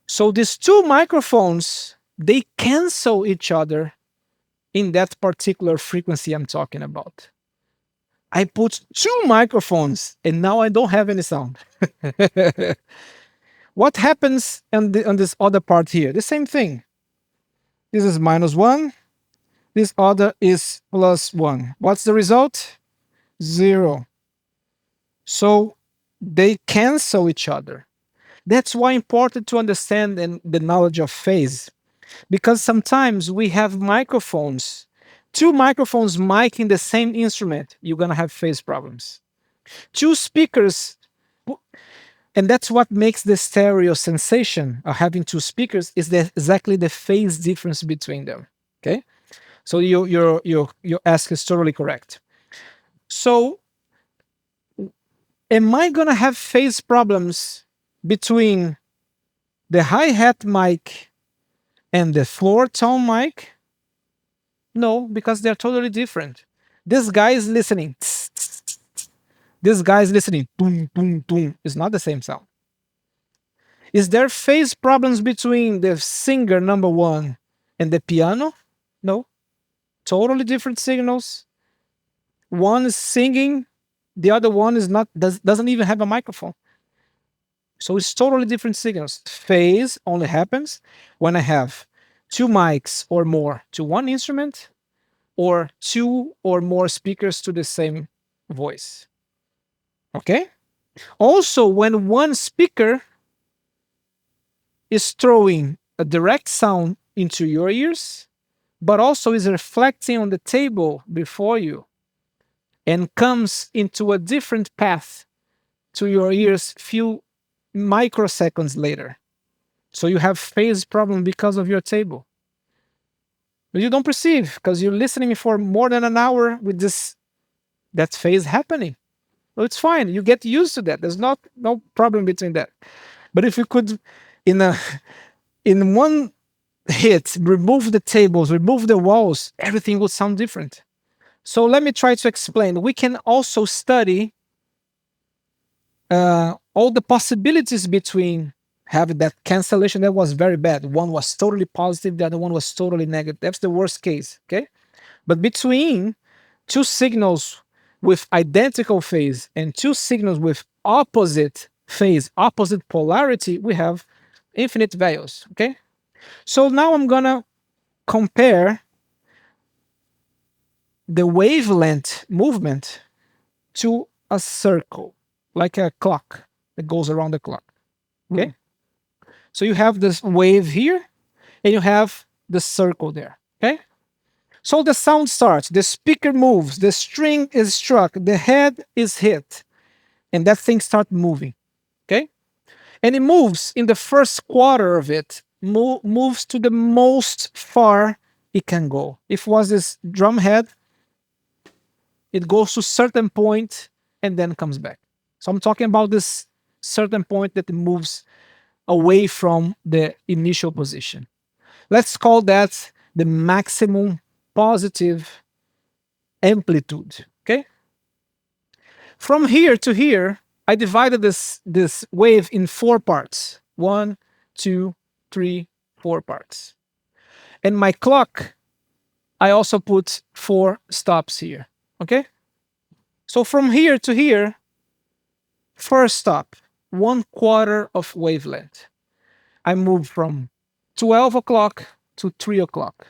So these two microphones, they cancel each other in that particular frequency I'm talking about. I put two microphones and now I don't have any sound. What happens on this other part here? The same thing. This is -1. This other is +1. What's the result? 0. So they cancel each other. That's why important to understand the knowledge of phase. Because sometimes we have microphones, two microphones miking the same instrument, you're going to have phase problems. Two speakers, and that's what makes the stereo sensation of having two speakers is exactly the phase difference between them. Okay, so your ask is totally correct. So am I going to have phase problems between the hi-hat mic and the floor tone mic? No, because they're totally different. This guy is listening. This guy is listening. Boom, boom, boom. It's not the same sound. Is there phase problems between the singer number 1 and the piano? No. Totally different signals. One is singing, the other one is not, doesn't even have a microphone. So it's totally different signals. Phase only happens when I have two mics or more to one instrument, or two or more speakers to the same voice. Okay? Also, when one speaker is throwing a direct sound into your ears, but also is reflecting on the table before you and comes into a different path to your ears few microseconds later. So you have phase problem because of your table. But you don't perceive because you're listening for more than an hour with that phase happening. Well, it's fine. You get used to that. There's no problem between that. But if you could, in one hit, remove the tables, remove the walls, everything would sound different. So let me try to explain. We can also study all the possibilities between having that cancellation that was very bad. One was totally positive, the other one was totally negative. That's the worst case, okay? But between two signals with identical phase and two signals with opposite phase, opposite polarity, we have infinite values, okay? So now I'm gonna compare the wavelength movement to a circle, like a clock that goes around the clock, okay? So you have this wave here, and you have the circle there, okay? So the sound starts, the speaker moves, the string is struck, the head is hit, and that thing starts moving, okay? And it moves in the first quarter of it, moves to the most far it can go. If it was this drum head, it goes to certain point and then comes back. So I'm talking about this certain point that it moves away from the initial position. Let's call that the maximum positive amplitude, okay? From here to here, I divided this wave in 4 parts. 1, 2, 3, 4 parts. And my clock, I also put 4 stops here, okay? So from here to here, first stop, 1/4 of wavelength. I move from 12 o'clock to 3 o'clock.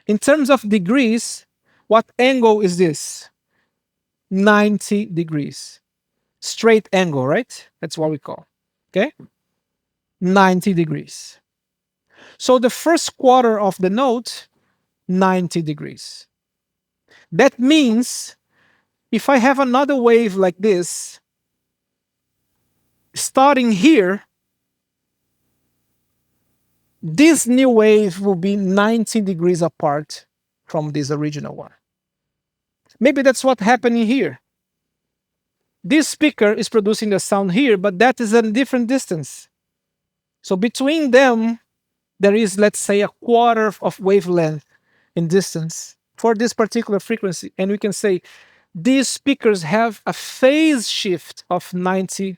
In terms of degrees, what angle is this? 90 degrees. Straight angle, right? That's what we call, okay? 90 degrees. So the first quarter of the note, 90 degrees. That means if I have another wave like this, starting here, this new wave will be 90 degrees apart from this original one. Maybe that's what's happening here. This speaker is producing the sound here, but that is at a different distance. So between them, there is, let's say, 1/4 of wavelength in distance for this particular frequency. And we can say these speakers have a phase shift of 90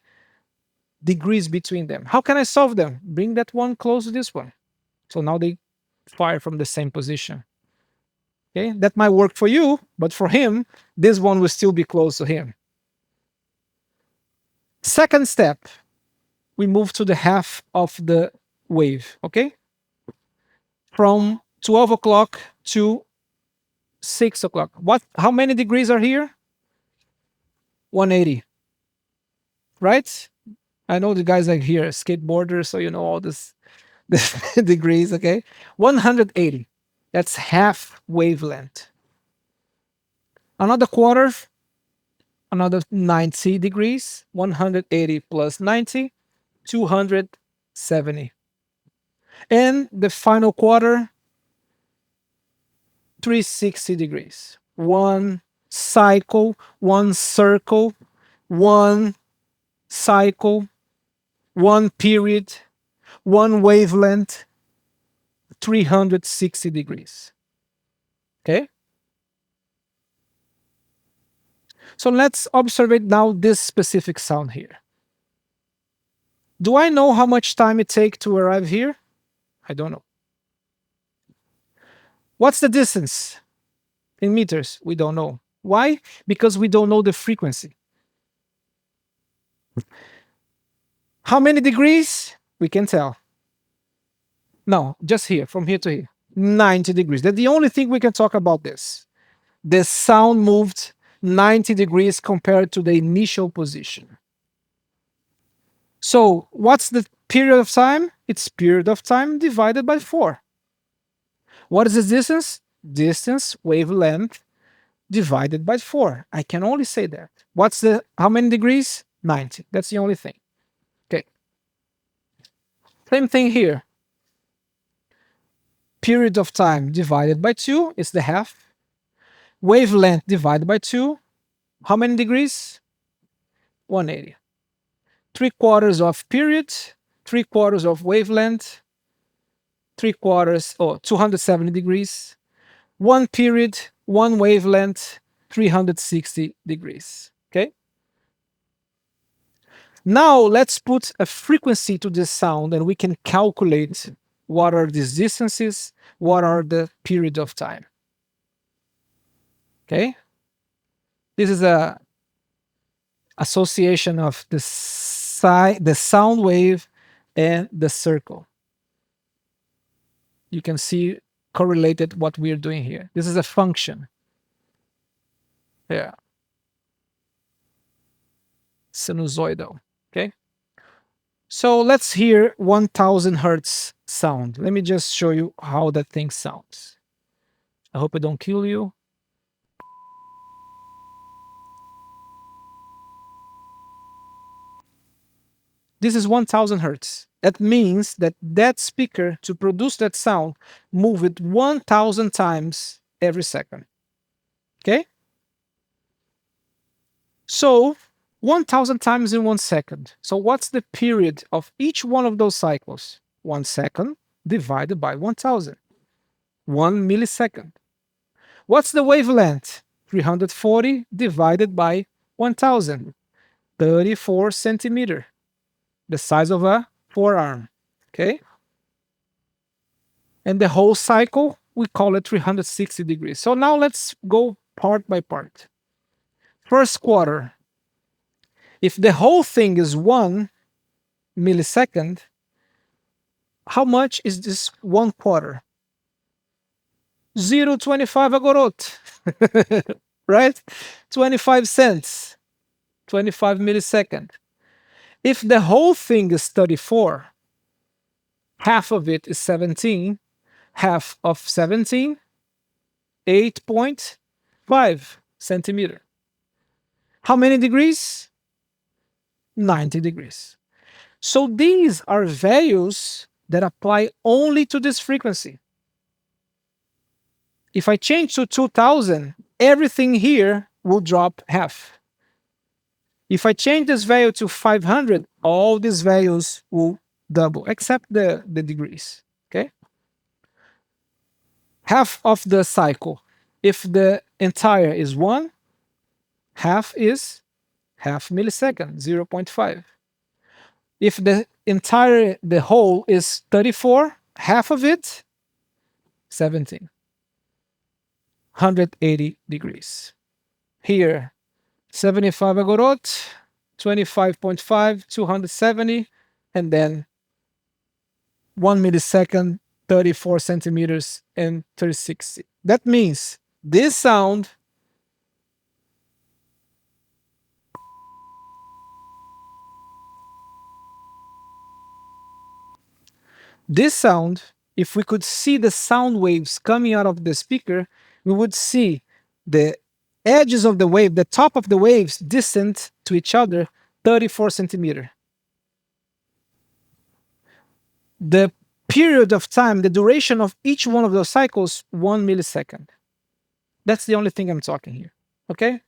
degrees between them. How can I solve them? Bring that one close to this one. So now they fire from the same position. Okay, that might work for you, but for him, this one will still be close to him. Second step, we move to the half of the wave, okay? From 12 o'clock to 6 o'clock. How many degrees are here? 180, right? I know the guys are here, skateboarders, so you know all this degrees, okay? 180, that's half wavelength. Another quarter, another 90 degrees, 180 plus 90, 270. And the final quarter, 360 degrees. One cycle, one circle, one cycle, one period, one wavelength, 360 degrees. Okay? So let's observe now this specific sound here. Do I know how much time it takes to arrive here? I don't know. What's the distance in meters? We don't know. Why? Because we don't know the frequency. How many degrees? We can tell. No, just here, from here to here. 90 degrees. That's the only thing we can talk about this. The sound moved 90 degrees compared to the initial position. So what's the period of time? It's period of time divided by 4. What is the distance? Distance, wavelength, divided by 4. I can only say that. How many degrees? 90. That's the only thing. Okay. Same thing here. Period of time divided by 2 is the half. Wavelength divided by 2. How many degrees? 180. 3/4 of period, 3/4 of wavelength, 3/4, 270 degrees. One period, one wavelength, 360 degrees. Okay? Now let's put a frequency to this sound and we can calculate what are these distances, what are the period of time. Okay? This is a association of the sound wave and the circle. You can see correlated what we're doing here. This is a function. Yeah. Sinusoidal. Okay. So let's hear 1000 hertz sound. Let me just show you how that thing sounds. I hope I don't kill you. This is 1000 hertz. That means that that speaker, to produce that sound, move it 1000 times every second. Okay? So 1000 times in 1 second. So what's the period of each one of those cycles? 1 second divided by 1000. 1 millisecond. What's the wavelength? 340 divided by 1000. 34 centimeter. The size of a forearm. Okay? And the whole cycle, we call it 360 degrees. So now let's go part by part. First quarter. If the whole thing is 1 millisecond, how much is this 1 quarter? 0.25 agorot. Right? 25 cents. 25 millisecond. If the whole thing is 34, half of it is 17, half of 17, 8.5 centimeter. How many degrees? 90 degrees. So these are values that apply only to this frequency. If I change to 2000, everything here will drop half. If I change this value to 500, all these values will double, except the degrees. Okay? Half of the cycle. If the entire is 1, half is half millisecond, 0.5. If the whole is 34, half of it, 17. 180 degrees. Here, 75 agorot, 25.5, 270, and then 1 millisecond, 34 centimeters, and 360. That means this sound if we could see the sound waves coming out of the speaker, we would see the edges of the wave, the top of the waves distant to each other, 34 centimeters. The period of time, the duration of each one of those cycles, 1 millisecond. That's the only thing I'm talking here, okay?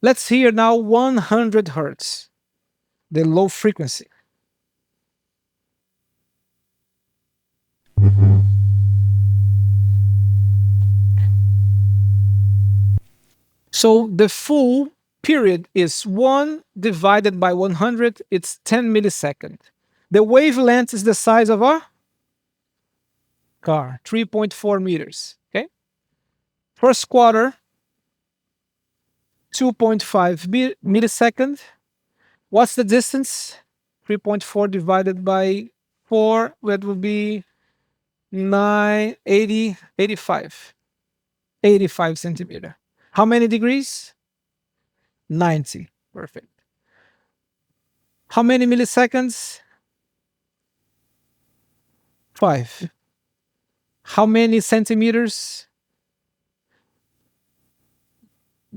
Let's hear now 100 hertz, the low frequency. So the full period is 1 divided by 100, it's 10 milliseconds. The wavelength is the size of a car, 3.4 meters, okay? First quarter, 2.5 millisecond. What's the distance? 3.4 divided by 4, that would be 85 centimeter. How many degrees? 90. Perfect. How many milliseconds? 5. How many centimeters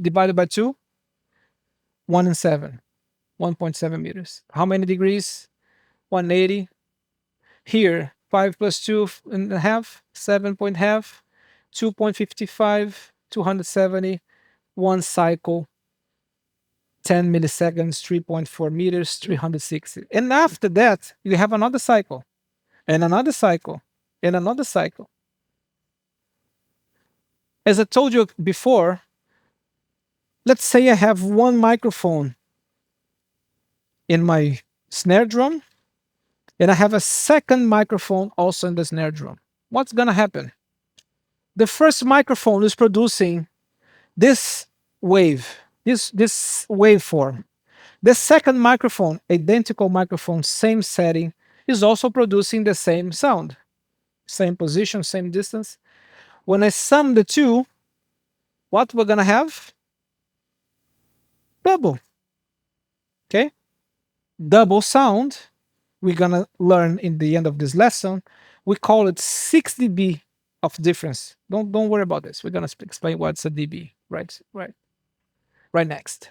divided by 2? 1 and 7. 1.7 meters. How many degrees? 180. Here, 5 plus 2.5, 7.5, 2.55, 270, 1 cycle, 10 milliseconds, 3.4 meters, 360. And after that, you have another cycle, and another cycle, and another cycle. As I told you before, let's say I have one microphone in my snare drum, and I have a second microphone also in the snare drum. What's gonna happen? The first microphone is producing this wave, this waveform. The second microphone, identical microphone, same setting, is also producing the same sound. Same position, same distance. When I sum the two, what we're gonna have? Double. Okay? Double sound, we're gonna learn in the end of this lesson. We call it 6 dB of difference. Don't worry about this. We're gonna explain what's a dB right next.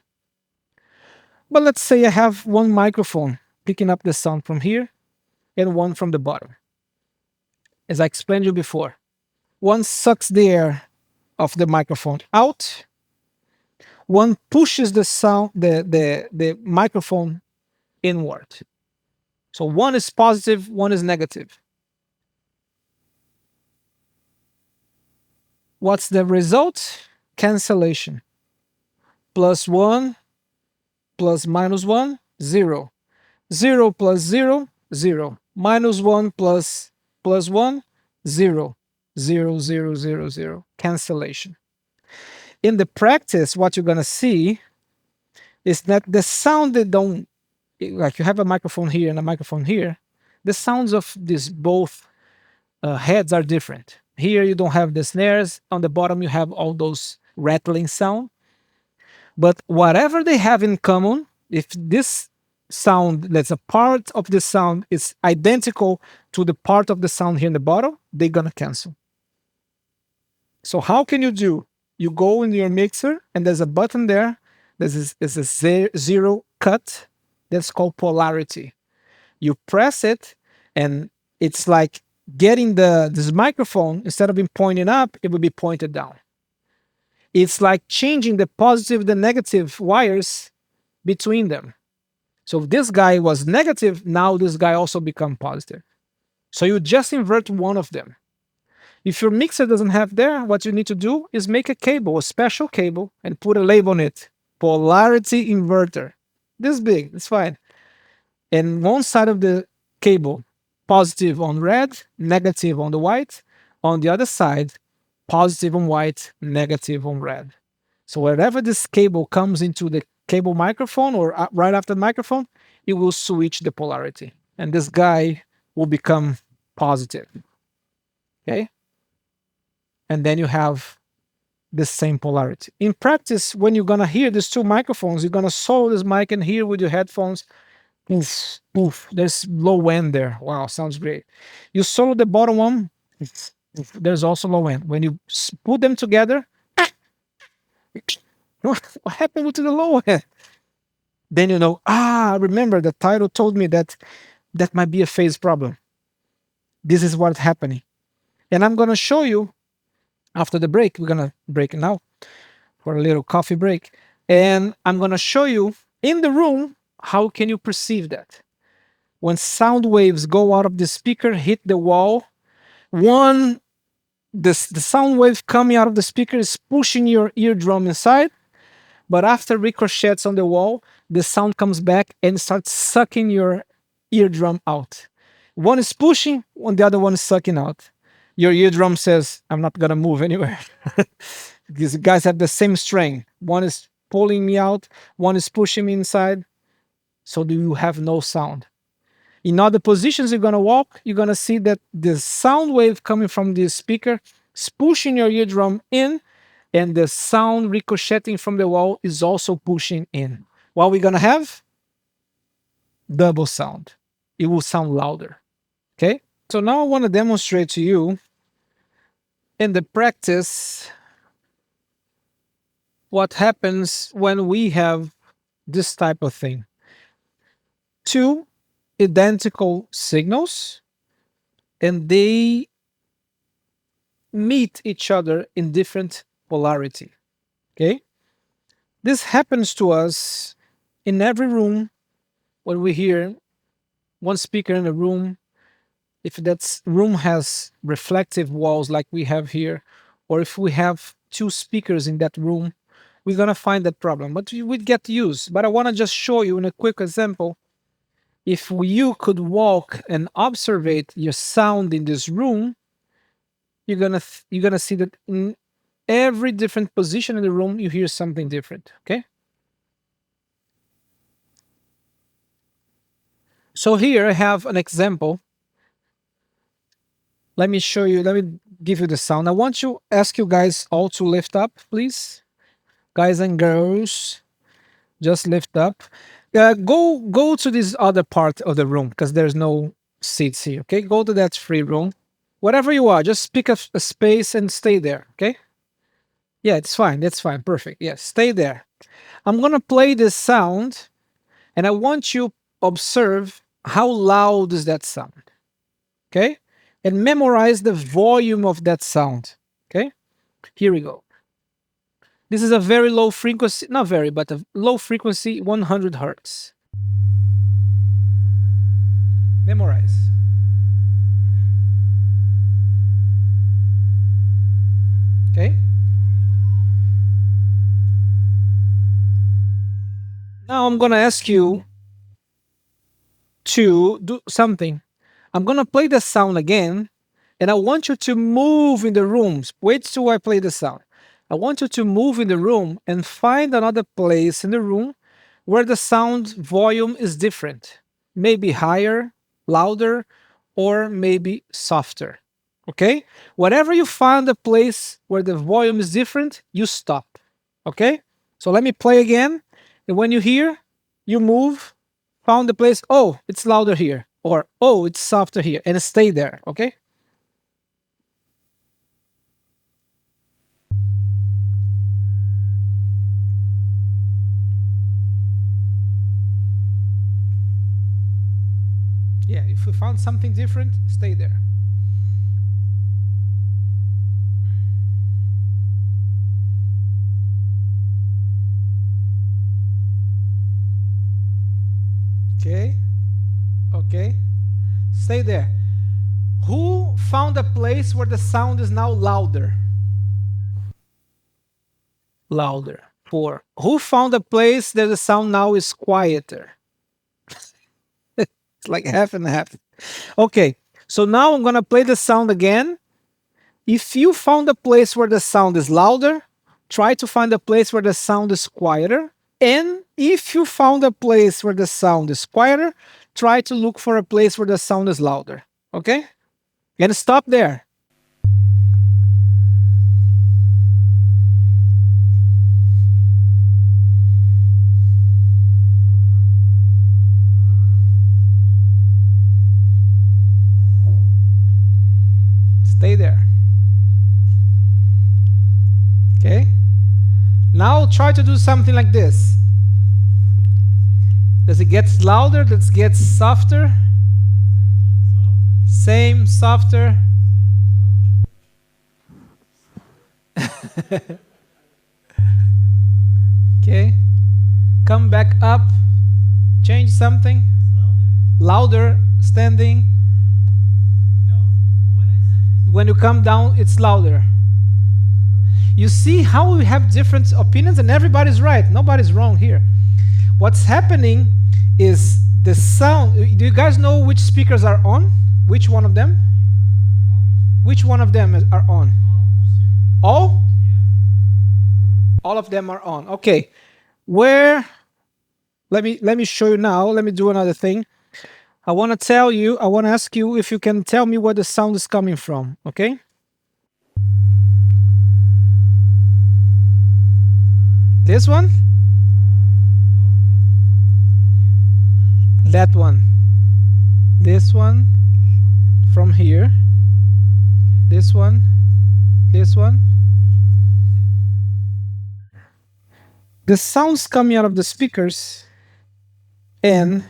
But let's say I have one microphone picking up the sound from here and one from the bottom. As I explained you before, one sucks the air of the microphone out, one pushes the sound, the microphone inward. So one is positive, one is negative. What's the result? Cancellation. +1 plus -1, 0. 0 plus 0, 0. -1 plus +1, 0. 0, 0, 0, 0. Cancellation. In the practice, what you're gonna see is that the sound they don't, like you have a microphone here and a microphone here, the sounds of these both heads are different. Here you don't have the snares, on the bottom you have all those rattling sound. But whatever they have in common, if this sound that's a part of the sound is identical to the part of the sound here in the bottom, they're gonna cancel. So how can you do? You go in your mixer and there's a button there. There's a zero cut. That's called polarity. You press it and it's like getting this microphone, instead of being pointed up, it will be pointed down. It's like changing the positive, the negative wires between them. So if this guy was negative, now this guy also become positive. So you just invert one of them. If your mixer doesn't have there, what you need to do is make a cable, a special cable, and put a label on it. Polarity inverter. This big, it's fine. And one side of the cable, positive on red, negative on the white. On the other side, positive on white, negative on red. So wherever this cable comes into the cable microphone or right after the microphone, it will switch the polarity. And this guy will become positive. Okay? And then you have the same polarity. In practice, when you're gonna hear these two microphones, you're gonna solo this mic and hear with your headphones. Poof, poof. There's low end there. Wow, sounds great. You solo the bottom one. There's also low end. When you put them together, what happened to the low end? Then you know, remember the Tairo told me that that might be a phase problem. This is what's happening. And I'm gonna show you after the break. We're gonna break now for a little coffee break. And I'm gonna show you in the room how can you perceive that. When sound waves go out of the speaker, hit the wall, the sound wave coming out of the speaker is pushing your eardrum inside, but after ricochets on the wall, the sound comes back and starts sucking your eardrum out. One is pushing, the other one is sucking out. Your eardrum says, I'm not gonna move anywhere. These guys have the same strength. One is pulling me out, one is pushing me inside. So do you have no sound? In other positions you're gonna walk, you're gonna see that the sound wave coming from the speaker is pushing your eardrum in, and the sound ricocheting from the wall is also pushing in. What we're gonna have? Double sound. It will sound louder. Okay? So now I want to demonstrate to you in the practice what happens when we have this type of thing. Two identical signals, and they meet each other in different polarity. Okay? This happens to us in every room when we hear one speaker in a room. If that room has reflective walls like we have here, or if we have two speakers in that room, we're gonna find that problem. But we get used. But I want to just show you in a quick example. If you could walk and observe your sound in this room, you're gonna see that in every different position in the room, you hear something different. Okay. So here I have an example. Let me show you. Let me give you the sound. I want to ask you guys all to lift up, please. Guys and girls, just lift up. Go to this other part of the room because there's no seats here. Okay, go to that free room. Whatever you are, just pick a space and stay there. Okay. Yeah, it's fine. That's fine. Perfect. Yes, stay there. I'm gonna play this sound, and I want you observe how loud is that sound. Okay, and memorize the volume of that sound. Okay, here we go. This is a very low frequency, not very, but a low frequency, 100 hertz. Memorize. Okay. Now I'm gonna ask you to do something. I'm gonna play the sound again, and I want you to move in the rooms. Wait till I play the sound. I want you to move in the room and find another place in the room where the sound volume is different. Maybe higher, louder, or maybe softer. Okay? Whatever you find a place where the volume is different, you stop. Okay? So let me play again. And when you hear, you move, found the place. Oh, it's louder here. Or, oh, it's softer here. And stay there. Okay? Yeah, if we found something different, stay there. Okay. Okay. Stay there. Who found a place where the sound is now louder? Louder. 4. Who found a place that the sound now is quieter? It's like half and half. Okay, so now I'm gonna play the sound again. If you found a place where the sound is louder, try to find a place where the sound is quieter. And if you found a place where the sound is quieter, try to look for a place where the sound is louder. Okay? And stop there. Stay there. Okay? Now try to do something like this. Does it get louder? Does it get softer? Same, softer. Okay. Come back up. Change something. Louder, standing. When you come down, it's louder. You see how we have different opinions and everybody's right. Nobody's wrong here. What's happening is the sound. Do you guys know which speakers are on? Which one of them? Which one of them are on? All? All of them are on. Okay. Where? Let me show you now. Let me do another thing. I want to ask you if you can tell me where the sound is coming from, okay? This one? That one. This one. From here. This one. This one. The sounds coming out of the speakers, and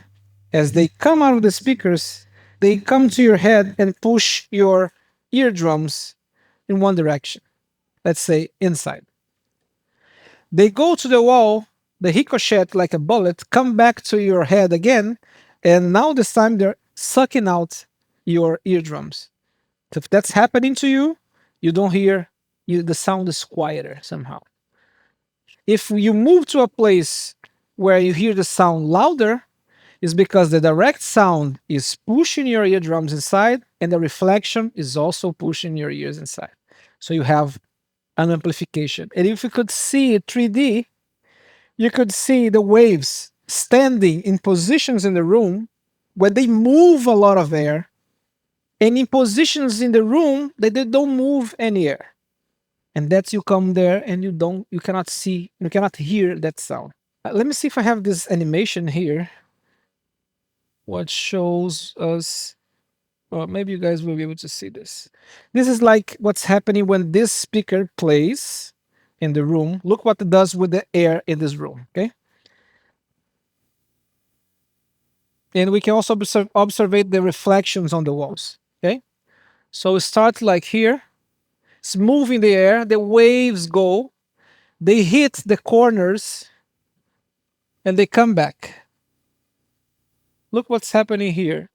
as they come out of the speakers, they come to your head and push your eardrums in one direction. Let's say inside. They go to the wall, they ricochet like a bullet, come back to your head again, and now this time they're sucking out your eardrums. So if that's happening to you, you don't hear, the sound is quieter somehow. If you move to a place where you hear the sound louder, it's because the direct sound is pushing your eardrums inside, and the reflection is also pushing your ears inside. So you have an amplification. And if you could see it 3D, you could see the waves standing in positions in the room where they move a lot of air, and in positions in the room that they don't move any air. And that's you come there and you cannot see, you cannot hear that sound. Let me see if I have this animation here. What shows us, well, maybe you guys will be able to see this. This is like what's happening when this speaker plays in the room. Look what it does with the air in this room, okay? And we can also observe the reflections on the walls, okay? So it starts like here. It's moving the air, the waves go, they hit the corners, and they come back. Look what's happening here.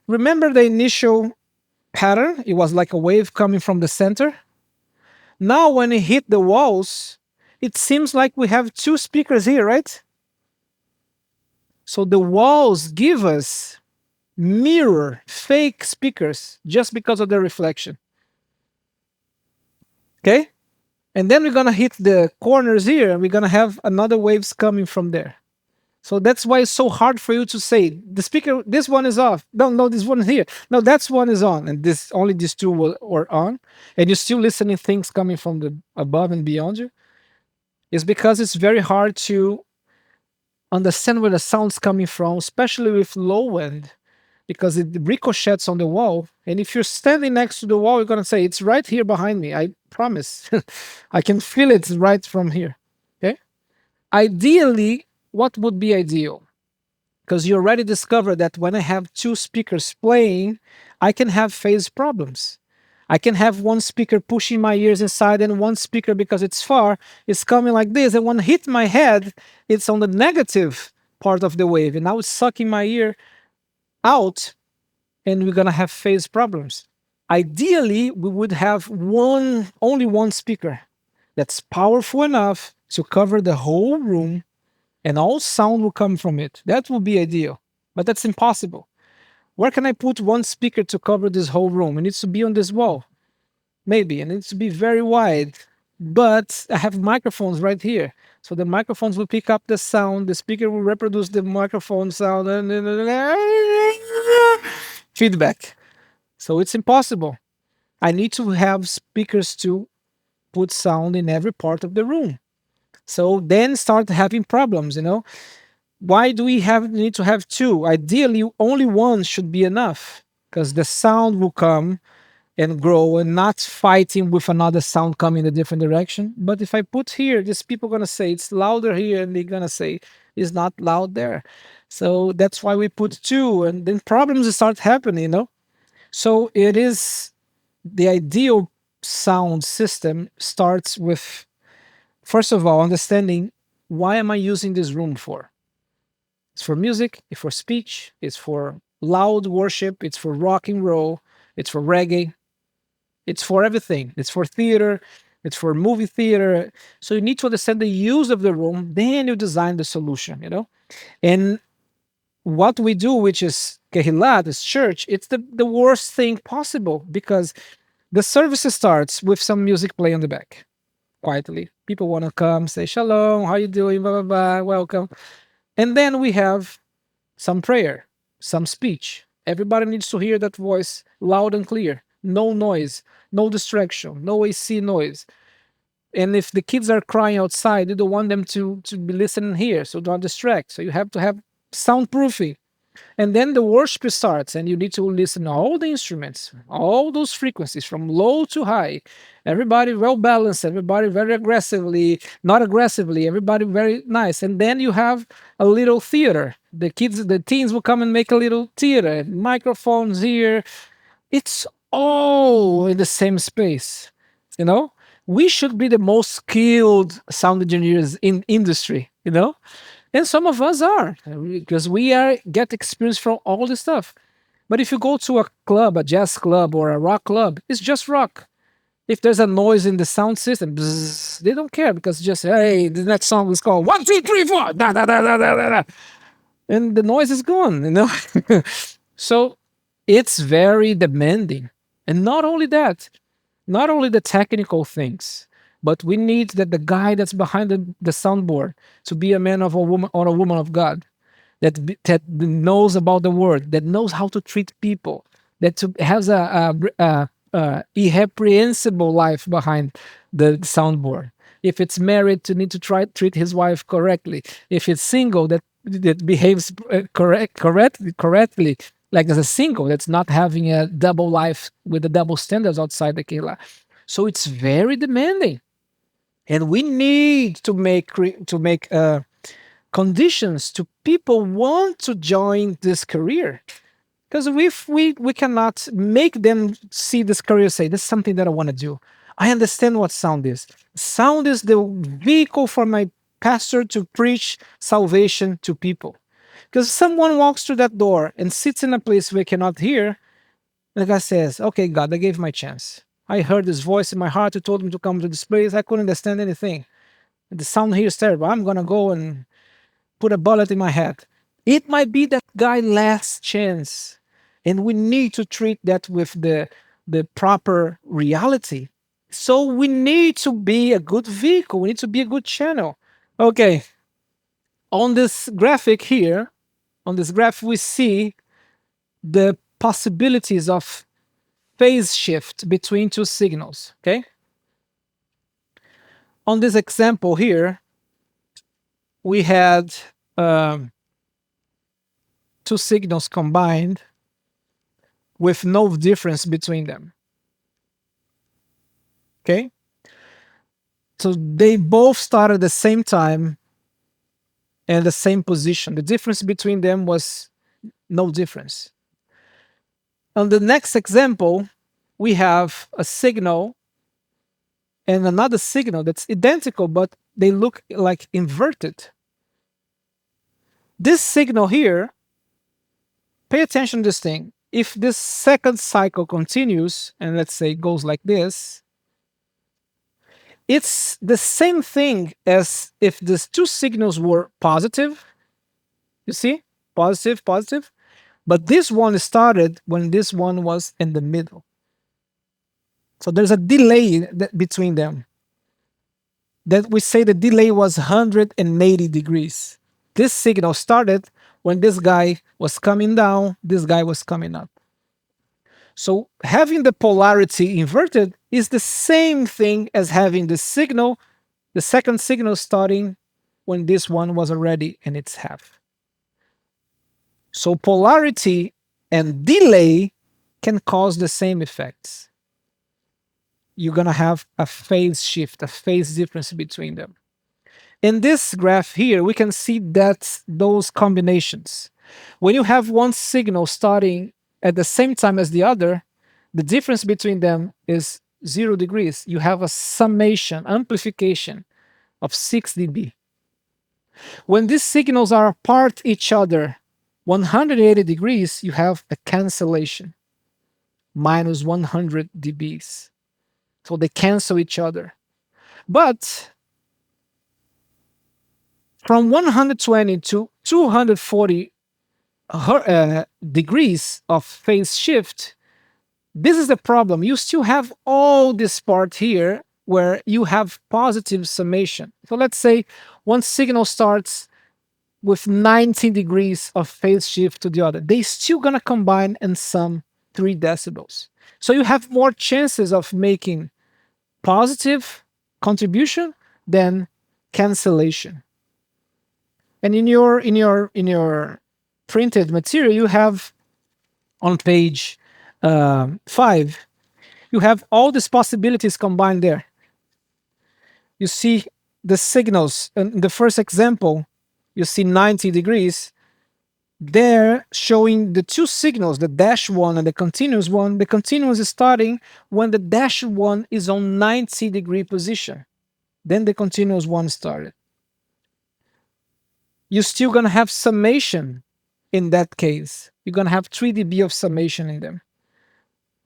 Remember the initial pattern? It was like a wave coming from the center. Now when it hit the walls, it seems like we have two speakers here, right? So the walls give us mirror, fake speakers just because of the reflection. Okay? And then we're gonna hit the corners here, and we're gonna have another waves coming from there. So that's why it's so hard for you to say the speaker, this one is off. No, this one is here. No, that's one is on, and this only these two were on, and you're still listening things coming from the above and beyond you. It's because it's very hard to understand where the sound's coming from, especially with low end, because it ricochets on the wall. And if you're standing next to the wall, you're gonna say it's right here behind me. I promise. I can feel it right from here. Okay. Ideally, what would be ideal? Because you already discovered that when I have two speakers playing, I can have phase problems. I can have one speaker pushing my ears inside, and one speaker, because it's far, is coming like this. And when it hits my head, it's on the negative part of the wave, and now it's sucking my ear out. and we're gonna have phase problems. Ideally, we would have only one speaker that's powerful enough to cover the whole room and all sound will come from it. That would be ideal, but that's impossible. Where can I put one speaker to cover this whole room? It needs to be on this wall. Maybe, and it needs to be very wide. But I have microphones right here. So the microphones will pick up the sound, the speaker will reproduce the microphone sound, and feedback. So it's impossible. I need to have speakers to put sound in every part of the room. So then start having problems, you know. Why do we need to have two? Ideally, only one should be enough because the sound will come and grow and not fighting with another sound coming in a different direction. But if I put here, these people are gonna say it's louder here, and they're gonna say it's not loud there. So that's why we put two, and then problems start happening, you know. So it is the ideal sound system starts with, first of all, understanding why am I using this room for? It's for music, it's for speech, it's for loud worship, it's for rock and roll, it's for reggae, it's for everything. It's for theater, it's for movie theater. So you need to understand the use of the room, then you design the solution, you know? And what we do, which is Kehillah, this church, it's the worst thing possible because the service starts with some music play on the back, quietly. People want to come, say, Shalom, how you doing? Blah, blah, blah, welcome. And then we have some prayer, some speech. Everybody needs to hear that voice loud and clear. No noise, no distraction, no AC noise. And if the kids are crying outside, you don't want them to be listening here, so don't distract. So you have to have soundproofing. And then the worship starts, and you need to listen to all the instruments, all those frequencies from low to high. Everybody well balanced, everybody very aggressively, not aggressively, everybody very nice. And then you have a little theater. The kids, the teens will come and make a little theater, microphones here. It's all in the same space, you know? We should be the most skilled sound engineers in industry, you know? And some of us are because we are get experience from all this stuff. But if you go to a club, a jazz club or a rock club, it's just rock. If there's a noise in the sound system, bzzz, they don't care because just hey, the next song is called 1, 2, 3, 4, da da da da da da, da, and the noise is gone. You know, so it's very demanding. And not only that, not only the technical things, but we need that the guy that's behind the soundboard to be a man of a woman or a woman of God that knows about the word, that knows how to treat people, has a irreprehensible life behind the soundboard. If it's married, to need to try treat his wife correctly. If it's single, that behaves correctly, like as a single that's not having a double life with the double standards outside the kila. So it's very demanding, and we need to make conditions to people want to join this career. Because if we cannot make them see this career, say this is something that I want to do. I understand what sound is. Sound is the vehicle for my pastor to preach salvation to people. Because someone walks through that door and sits in a place where they cannot hear, and the guy says, okay, God, I gave my chance. I heard this voice in my heart who told me to come to this place. I couldn't understand anything. The sound here is terrible. I'm going to go and put a bullet in my head. It might be that guy last chance. And we need to treat that with the proper reality. So we need to be a good vehicle. We need to be a good channel. Okay. On this graphic here, on this graph, we see the possibilities of phase shift between two signals. Okay. On this example here, we had two signals combined with no difference between them. Okay? So they both started at the same time and the same position. The difference between them was no difference. On the next example, we have a signal and another signal that's identical, but they look like inverted. This signal here, pay attention to this thing. if this second cycle continues, and let's say it goes like this, it's the same thing as if these two signals were positive. You see? Positive, positive. But this one started when this one was in the middle. So there's a delay between them. That we say the delay was 180 degrees. This signal started when this guy was coming down, this guy was coming up. So having the polarity inverted is the same thing as having the signal, the second signal starting when this one was already in its half. So polarity and delay can cause the same effects. You're going to have a phase shift, a phase difference between them. In this graph here, we can see that those combinations. When you have one signal starting at the same time as the other, the difference between them is 0 degrees. You have a summation, amplification of 6 dB. When these signals are apart each other 180 degrees, you have a cancellation, minus 100 dBs. So they cancel each other. But from 120 to 240 degrees of phase shift, this is the problem. You still have all this part here where you have positive summation. So let's say one signal starts with 90 degrees of phase shift to the other. They still gonna combine and sum 3 decibels. So you have more chances of making positive contribution than cancellation. And in your printed material, you have on page 5, you have all these possibilities combined there. You see the signals. In the first example, you see 90 degrees. There showing the two signals, the dash one and the continuous one. The continuous is starting when the dash one is on 90-degree position. Then the continuous one started. You're still going to have summation in that case. You're going to have 3 dB of summation in them.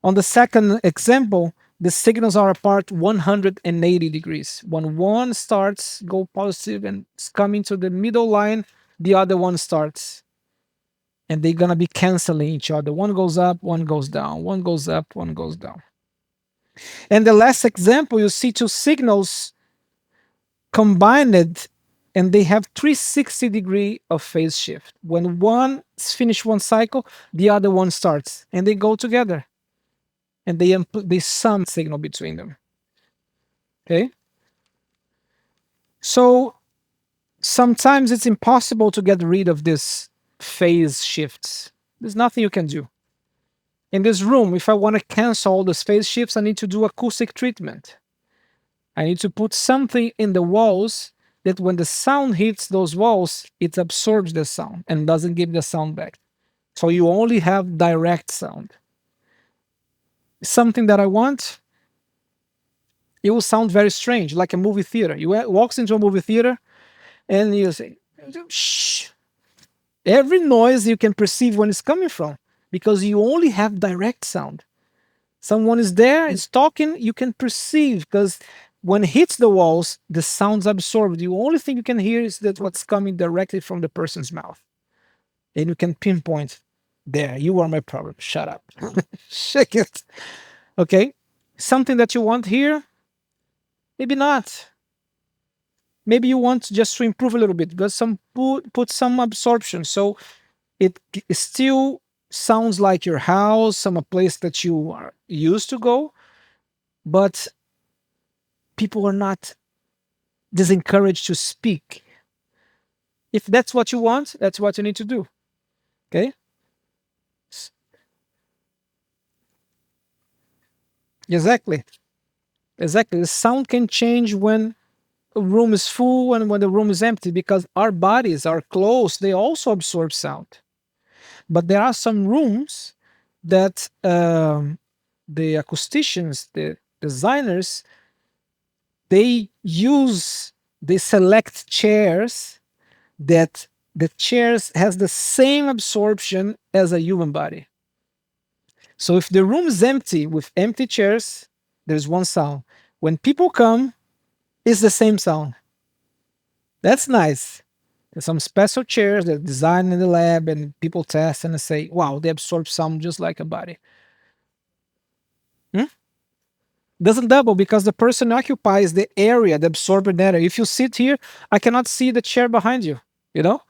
On the second example, the signals are apart 180 degrees. When one starts, go positive and it's coming to the middle line, the other one starts. And they're going to be canceling each other. One goes up, one goes down. One goes up, one goes down. And the last example, you see two signals combined and they have 360 degree of phase shift. When one finish one cycle, the other one starts and they go together. And they sum signal between them. Okay? So sometimes it's impossible to get rid of this phase shifts. There's nothing you can do. In this room, if I want to cancel all those phase shifts, I need to do acoustic treatment. I need to put something in the walls that when the sound hits those walls, it absorbs the sound and doesn't give the sound back. So you only have direct sound. Something that I want, it will sound very strange, like a movie theater. You walks into a movie theater and you say, shh. Every noise you can perceive when it's coming from, because you only have direct sound. Someone is there, is talking, you can perceive, because when it hits the walls, the sound's absorbed. The only thing you can hear is that what's coming directly from the person's mouth. And you can pinpoint, there, you are my problem, shut up. Shake it. Okay? Something that you want here, maybe not. Maybe you want just to improve a little bit, but put some absorption. So it still sounds like your house, a place that you are used to go, but people are not disencouraged to speak. If that's what you want, that's what you need to do. Okay? Exactly. Exactly. The sound can change when a room is full and when the room is empty, because our bodies, our clothes, they also absorb sound. But there are some rooms that the acousticians, the designers, they select chairs that the chairs has the same absorption as a human body. So if the room is empty with empty chairs, there's one sound. When people come, it's the same sound. That's nice. There's some special chairs that are designed in the lab, and people test and they say, wow, they absorb sound just like a body. Hmm? Doesn't double because the person occupies the area, the absorbent area. If you sit here, I cannot see the chair behind you, you know,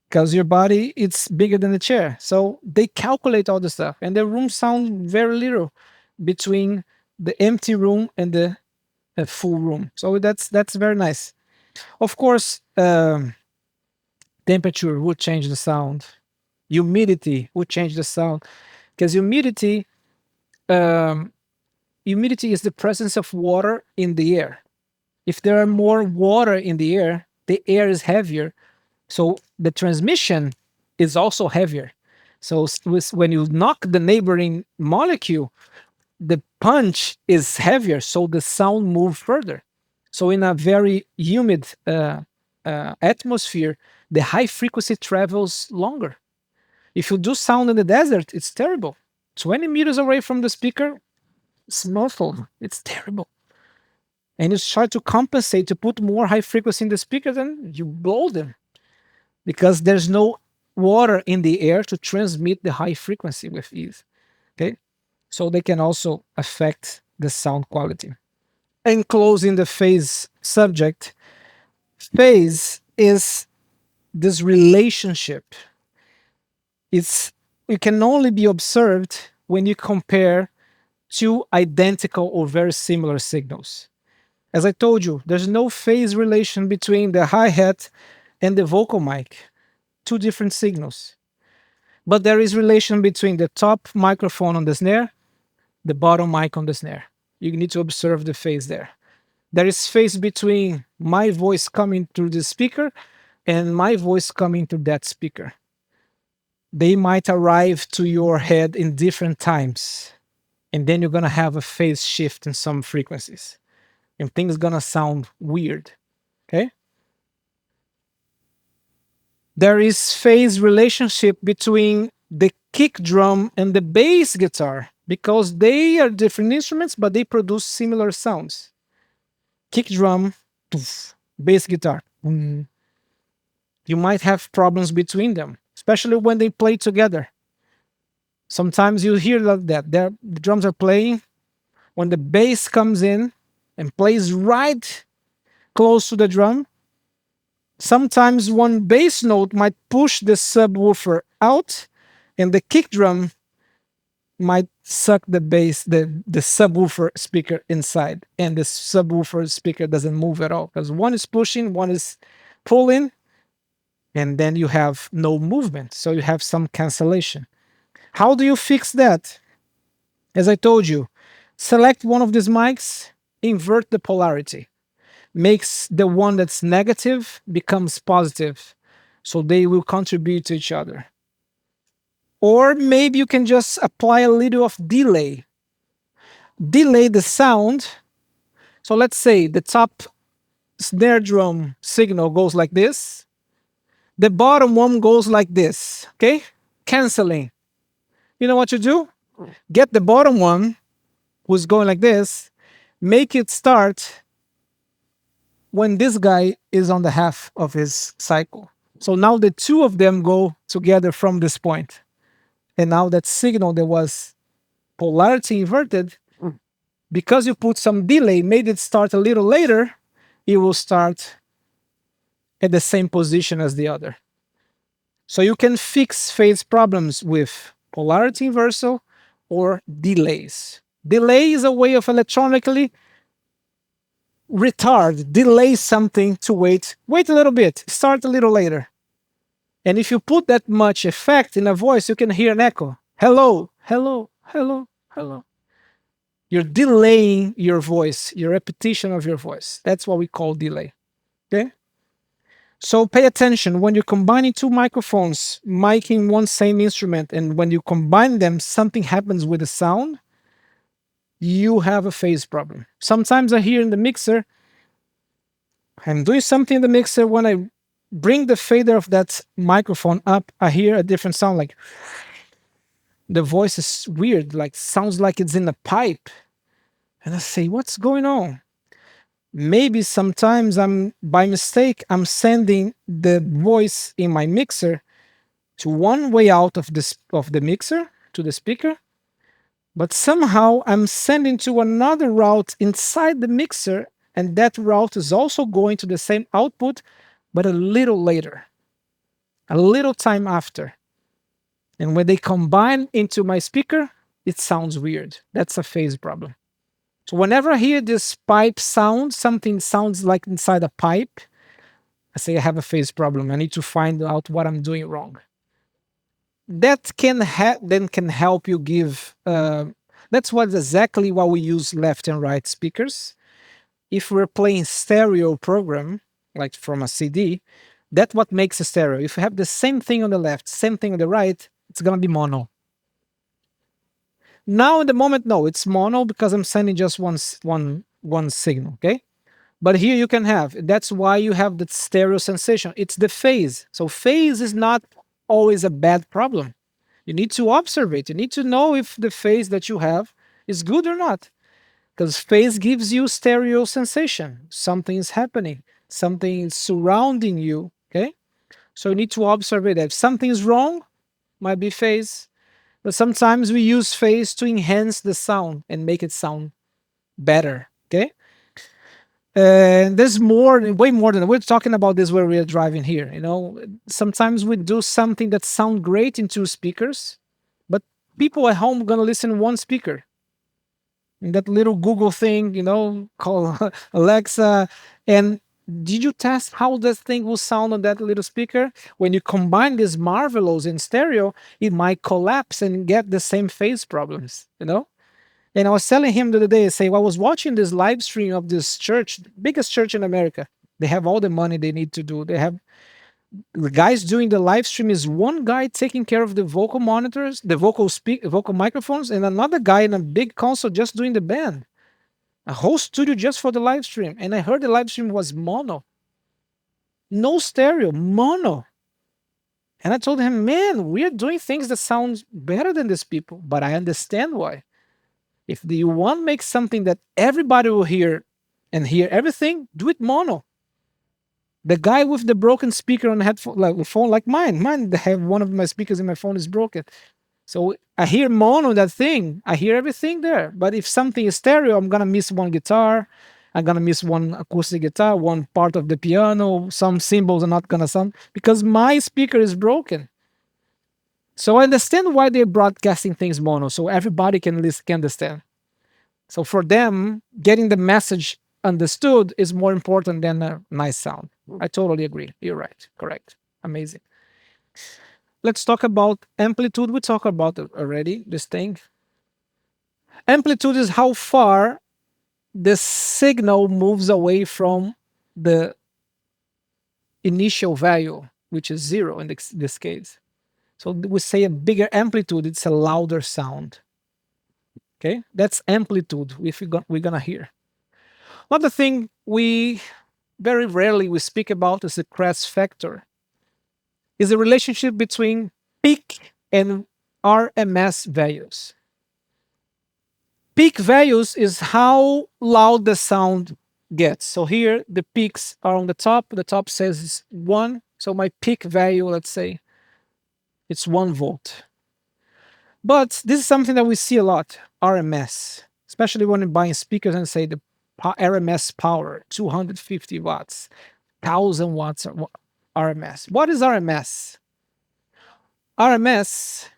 because your body it's bigger than the chair. So they calculate all the stuff, and the room sound very little between the empty room and the full room. So that's very nice. Of course, temperature would change the sound. Humidity would change the sound because um, humidity is the presence of water in the air. If there are more water in the air is heavier, so the transmission is also heavier. So when you knock the neighboring molecule, the punch is heavier, so the sound moves further. So in a very humid atmosphere, the high frequency travels longer. If you do sound in the desert, it's terrible. 20 meters away from the speaker, it's muffled. It's terrible. And you try to compensate to put more high frequency in the speaker, then you blow them because there's no water in the air to transmit the high frequency with ease. Okay. So they can also affect the sound quality. And closing the phase subject, phase is this relationship. It can only be observed when you compare two identical or very similar signals. As I told you, there's no phase relation between the hi-hat and the vocal mic, two different signals. But there is relation between the top microphone on the snare, the bottom mic on the snare. You need to observe the phase there. There is phase between my voice coming through the speaker and my voice coming through that speaker. They might arrive to your head in different times, and then you're gonna have a phase shift in some frequencies, and things gonna sound weird. Okay. There is phase relationship between the kick drum and the bass guitar because they are different instruments, but they produce similar sounds. Kick drum, poof, bass guitar. You might have problems between them, especially when they play together. Sometimes you hear that the drums are playing when the bass comes in and plays right close to the drum. Sometimes one bass note might push the subwoofer out, and the kick drum might suck the subwoofer speaker inside, and the subwoofer speaker doesn't move at all because one is pushing, one is pulling, and then you have no movement. So you have some cancellation. How do you fix that? As I told you, select one of these mics, invert the polarity, makes the one that's negative becomes positive, so they will contribute to each other. Or maybe you can just apply a little of delay. Delay the sound. So let's say the top snare drum signal goes like this. The bottom one goes like this. Okay? Canceling. You know what you do? Get the bottom one who's going like this, make it start when this guy is on the half of his cycle. So now the two of them go together from this point. And now that signal that was polarity inverted, because you put some delay, made it start a little later, it will start at the same position as the other. So you can fix phase problems with polarity inversal or delays. Delay is a way of electronically delay something to wait a little bit, start a little later. And if you put that much effect in a voice, you can hear an echo. Hello, hello, hello, hello. You're delaying your voice, your repetition of your voice. That's what we call delay. Okay? So pay attention when you're combining two microphones, miking one same instrument, and when you combine them, something happens with the sound, you have a phase problem. Sometimes I hear in the mixer, I'm doing something in the mixer. When I bring the fader of that microphone up, I hear a different sound like, the voice is weird, like sounds like it's in a pipe. And I say, what's going on? Maybe sometimes I'm by mistake, I'm sending the voice in my mixer to one way out of the mixer to the speaker, but somehow I'm sending to another route inside the mixer, and that route is also going to the same output, but a little later, a little time after. And when they combine into my speaker, it sounds weird. That's a phase problem. So whenever I hear this pipe sound, something sounds like inside a pipe, I say I have a phase problem. I need to find out what I'm doing wrong. That can help you give. That's what exactly why we use left and right speakers. If we're playing stereo program, like from a CD, that's what makes a stereo. If you have the same thing on the left, same thing on the right, it's gonna be mono. Now in the moment, no, it's mono because I'm sending just one signal. Okay, but here you can have. That's why you have the stereo sensation. It's the phase. So phase is not always a bad problem. You need to observe it. You need to know if the phase that you have is good or not. Because phase gives you stereo sensation. Something is happening. Something is surrounding you. Okay. So you need to observe it. If something is wrong, might be phase. But sometimes we use phase to enhance the sound and make it sound better. Okay. There's more, way more than we're talking about this where we are driving here. You know, sometimes we do something that sound great in two speakers, but people at home gonna listen one speaker. And that little Google thing, you know, called Alexa. And did you test how this thing will sound on that little speaker? When you combine these marvelos in stereo, it might collapse and get the same phase problems, you know? And I was telling him the other day, I say, well, I was watching this live stream of this church, biggest church in America. They have all the money they need to do. They have the guys doing the live stream is one guy taking care of the vocal monitors, the vocal microphones, and another guy in a big console just doing the band. A whole studio just for the live stream. And I heard the live stream was mono. No stereo, mono. And I told him, man, we are doing things that sound better than these people, but I understand why. If you want to make something that everybody will hear and hear everything, do it mono. The guy with the broken speaker on the headphone, like phone, like mine, I have one of my speakers in my phone is broken. So I hear mono that thing, I hear everything there. But if something is stereo, I'm gonna miss one guitar, I'm gonna miss one acoustic guitar, one part of the piano, some cymbals are not gonna sound because my speaker is broken. So I understand why they're broadcasting things mono, so everybody can understand. So for them, getting the message understood is more important than a nice sound. I totally agree. You're right. Correct. Amazing. Let's talk about amplitude. We talked about it already, this thing. Amplitude is how far the signal moves away from the initial value, which is zero in this case. So we say a bigger amplitude, it's a louder sound. Okay, that's amplitude if we're gonna hear. Another thing we very rarely we speak about is the crest factor. Is the relationship between peak and RMS values. Peak values is how loud the sound gets. So here the peaks are on the top. The top says it's 1. So my peak value, let's say, it's 1 volt. But this is something that we see a lot, RMS, especially when you're buying speakers and say the RMS power, 250 watts, 1000 watts RMS. What is RMS? RMS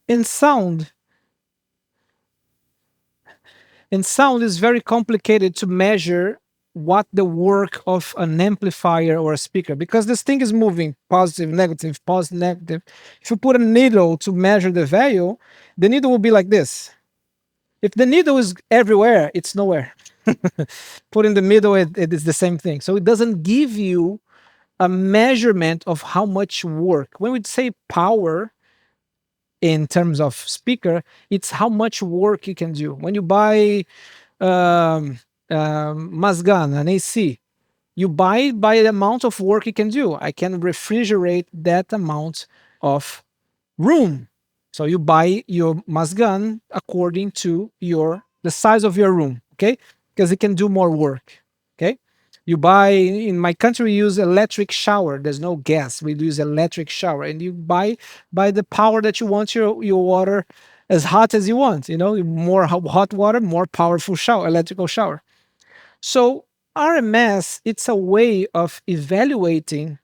in sound is very complicated to measure what the work of an amplifier or a speaker, because this thing is moving positive, negative, positive, negative. If you put a needle to measure the value, the needle will be like this. If the needle is everywhere, it's nowhere. Put in the middle, it is the same thing. So it doesn't give you a measurement of how much work. When we say power in terms of speaker, it's how much work you can do. When you buy Mazgan, an AC, you buy it by the amount of work you can do. I can refrigerate that amount of room. So you buy your mass gun according to the size of your room, okay? Because it can do more work, okay? You buy, in my country, we use electric shower. There's no gas. We use electric shower, and you buy by the power that you want your water as hot as you want. You know, more hot water, more powerful shower, electrical shower. So RMS, it's a way of evaluating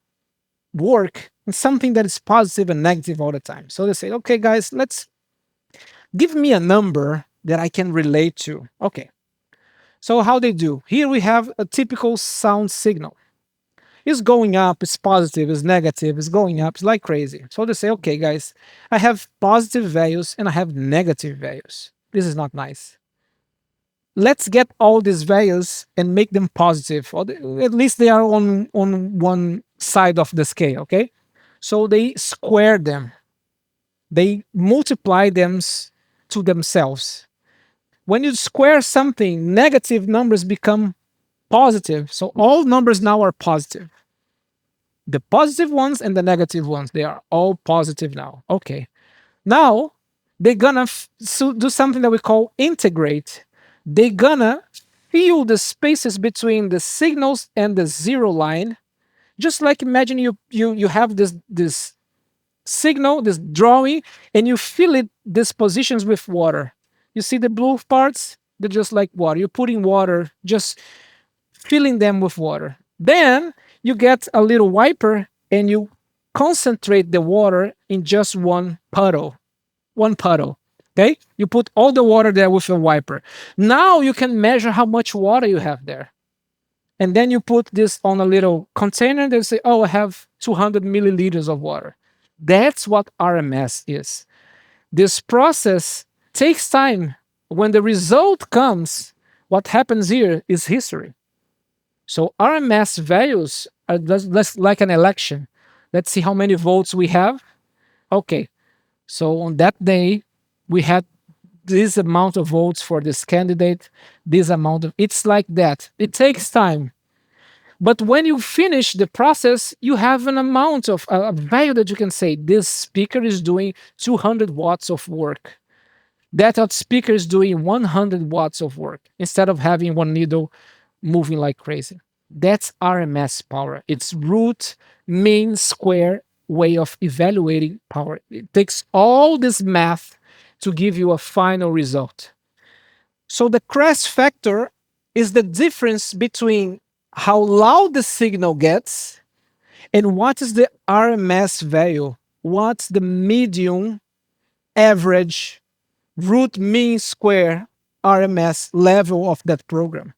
work and something that is positive and negative all the time. So they say, okay, guys, let's give me a number that I can relate to. Okay. So how they do? Here we have a typical sound signal. It's going up, it's positive, it's negative, it's going up, it's like crazy. So they say, okay, guys, I have positive values and I have negative values. This is not nice. Let's get all these values and make them positive, or at least they are on one side of the scale, okay? So they square them, they multiply them to themselves. When you square something, negative numbers become positive. So all numbers now are positive. The positive ones and the negative ones, they are all positive now. Okay. Now they're gonna do something that we call integrate. They're gonna fill the spaces between the signals and the zero line. Just like imagine you have this signal, this drawing, and you fill it these positions with water. You see the blue parts? They're just like water. You're putting water, just filling them with water. Then you get a little wiper and you concentrate the water in just one puddle. One puddle. Okay? You put all the water there with a wiper. Now you can measure how much water you have there. And then you put this on a little container and say, oh, I have 200 milliliters of water. That's what RMS is. This process takes time. When the result comes, what happens here is history. So RMS values are less like an election. Let's see how many votes we have. Okay, so on that day, we had this amount of votes for this candidate, this amount of, it's like that. It takes time. But when you finish the process, you have an amount of a value that you can say, this speaker is doing 200 watts of work. That speaker is doing 100 watts of work instead of having one needle moving like crazy. That's RMS power. It's root, mean, square way of evaluating power. It takes all this math to give you a final result. So the crest factor is the difference between how loud the signal gets and what is the RMS value. What's the medium, average, root, mean, square RMS level of that program.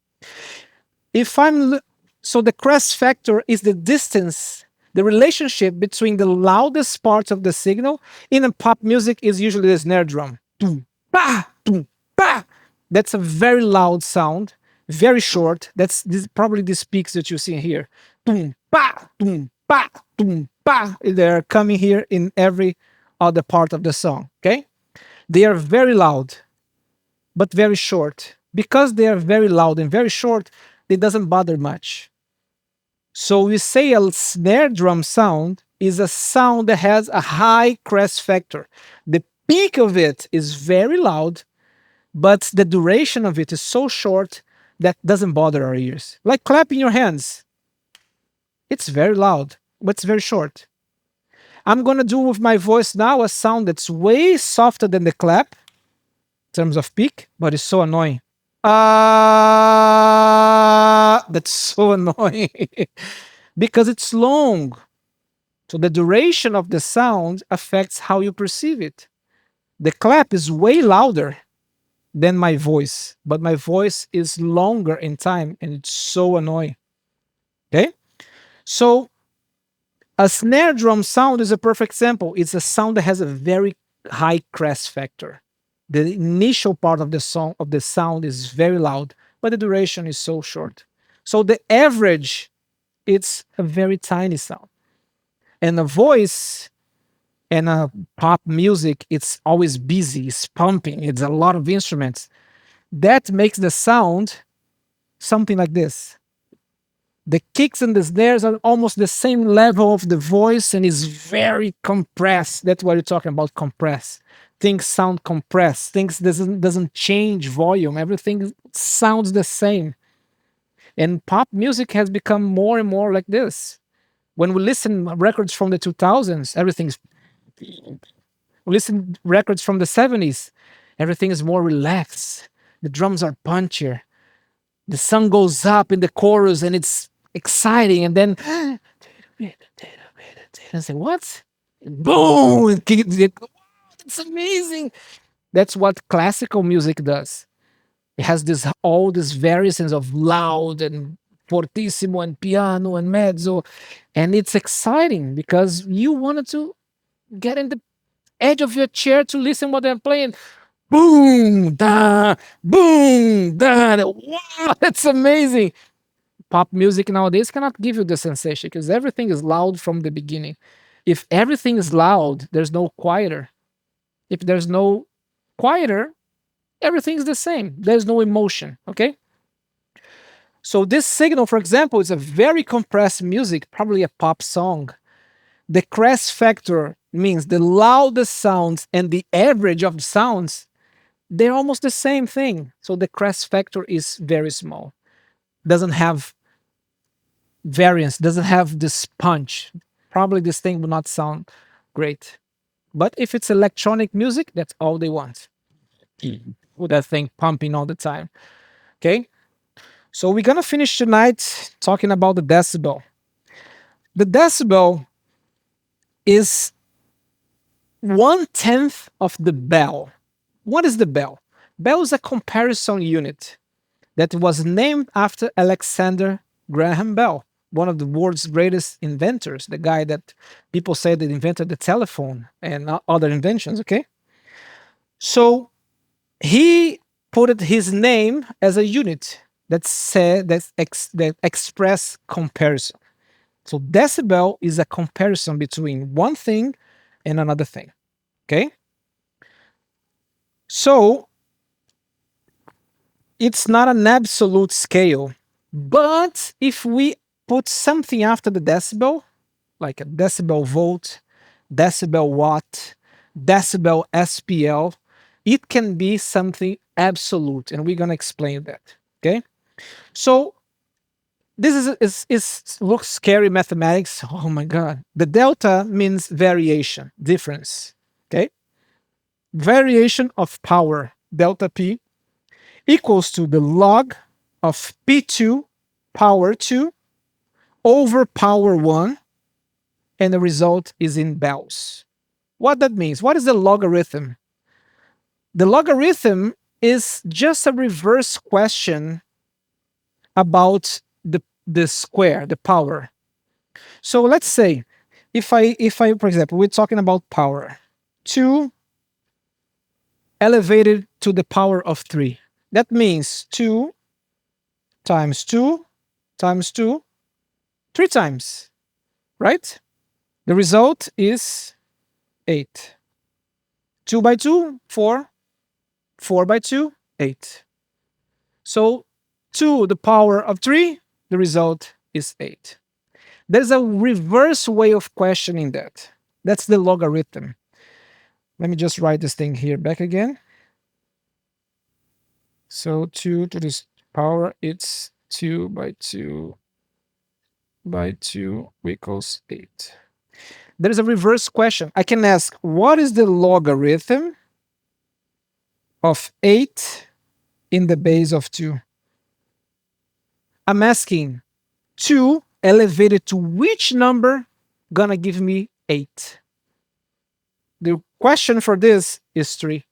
So the crest factor is the distance, the relationship between the loudest parts of the signal. In a pop music is usually the snare drum. Boom, bah, boom, bah. That's a very loud sound, very short. That's probably these peaks that you see here. Boom, bah, boom, bah, boom, bah. They're coming here in every other part of the song, okay? They are very loud, but very short. Because they are very loud and very short, it doesn't bother much. So we say a snare drum sound is a sound that has a high crest factor. The peak of it is very loud, but the duration of it is so short that doesn't bother our ears. Like clapping your hands. It's very loud, but it's very short. I'm going to do with my voice now a sound that's way softer than the clap in terms of peak, but it's so annoying. That's so annoying because it's long. So the duration of the sound affects how you perceive it. The clap is way louder than my voice, but my voice is longer in time and it's so annoying. Okay? So a snare drum sound is a perfect example. It's a sound that has a very high crest factor. The initial part of the sound is very loud, but the duration is so short. So the average, it's a very tiny sound. And a voice and a pop music, it's always busy, it's pumping, it's a lot of instruments. That makes the sound something like this. The kicks and the snares are almost the same level of the voice and is very compressed. That's what you're talking about, compress. Things sound compressed. Things doesn't change volume. Everything sounds the same. And pop music has become more and more like this. When we listen records from the 2000s, everything's we listen records from the 70s, everything is more relaxed. The drums are punchier. The sun goes up in the chorus and it's exciting. And then I say, what? Boom! It's amazing. That's what classical music does. It has this all these variations of loud and fortissimo and piano and mezzo, and it's exciting because you wanted to get in the edge of your chair to listen what they're playing. Boom, da, boom, da. Wow, that's amazing. Pop music nowadays cannot give you the sensation because everything is loud from the beginning. If everything is loud, there's no quieter. If there's no quieter, everything's the same. There's no emotion. Okay. So this signal, for example, is a very compressed music, probably a pop song. The crest factor means the loudest sounds and the average of the sounds, they're almost the same thing. So the crest factor is very small. Doesn't have variance, doesn't have this punch. Probably this thing will not sound great. But if it's electronic music, that's all they want. With that thing pumping all the time. Okay? So we're gonna finish tonight talking about the decibel. The decibel is 1/10 of the bell. What is the bell? Bell is a comparison unit that was named after Alexander Graham Bell, one of the world's greatest inventors, the guy that people say that invented the telephone and other inventions, okay? So he put his name as a unit that said that express comparison. So decibel is a comparison between one thing and another thing. Okay? So it's not an absolute scale, but if we put something after the decibel, like a decibel volt, decibel watt, decibel SPL, it can be something absolute, and we're gonna explain that. Okay? So this is looks scary mathematics. Oh my god. The delta means variation, difference. Okay? Variation of power, delta P, equals to the log of P2 power 2 over power 1, and the result is in bells. What that means? What is the logarithm? The logarithm is just a reverse question about the square, the power. So let's say if I for example, we're talking about power 2 elevated to the power of 3. That means 2 times 2 times 2, 3 times, right? The result is 8. 2 by 2, 4. 4 by 2, 8. So 2 the power of 3, the result is 8. There's a reverse way of questioning that. That's the logarithm. Let me just write this thing here back again. So 2 to this power, it's 2 by 2 by 2 equals 8. There is a reverse question. I can ask, what is the logarithm of 8 in the base of 2? I'm asking 2 elevated to which number gonna give me 8? The question for this is 3.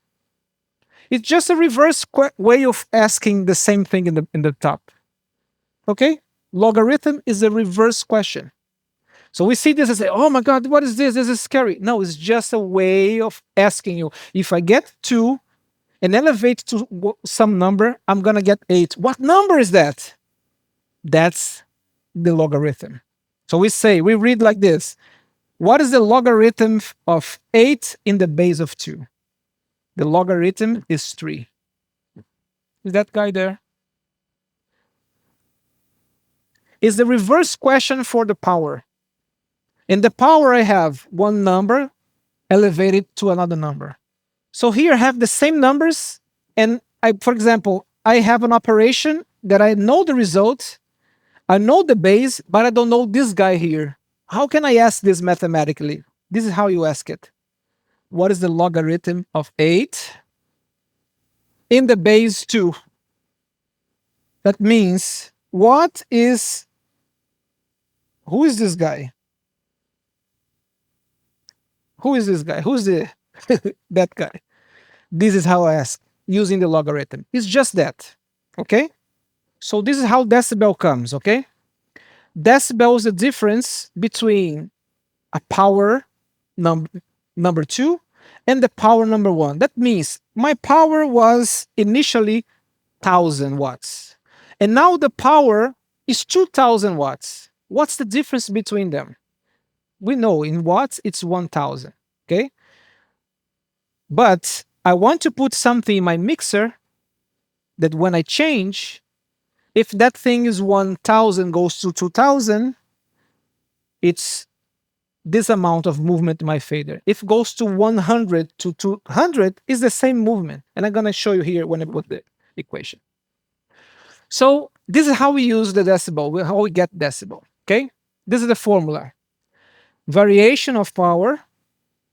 It's just a reverse way of asking the same thing in the top. Okay? Logarithm is a reverse question. So we see this and say, oh my God, what is this? This is scary. No, it's just a way of asking you. If I get 2 and elevate to some number, I'm going to get 8. What number is that? That's the logarithm. So we read like this. What is the logarithm of 8 in the base of 2? The logarithm is 3. Is that guy there? is the reverse question for the power. In the power, I have one number elevated to another number. So here I have the same numbers, and for example, I have an operation that I know the result, I know the base, but I don't know this guy here. How can I ask this mathematically? This is how you ask it. What is the logarithm of 8 in the base 2? That means, who is this guy? Who is this guy? Who's that guy? This is how I ask, using the logarithm. It's just that, okay? So this is how decibel comes, okay? Decibel is the difference between a power number 2 and the power number 1. That means my power was initially 1,000 watts. And now the power is 2,000 watts. What's the difference between them? We know in watts it's 1,000, okay? But I want to put something in my mixer that when I change, if that thing is 1,000 goes to 2,000, it's this amount of movement in my fader. If it goes to 100 to 200, it's the same movement. And I'm going to show you here when I put the equation. So this is how we use the decibel, how we get decibel, okay? This is the formula. Variation of power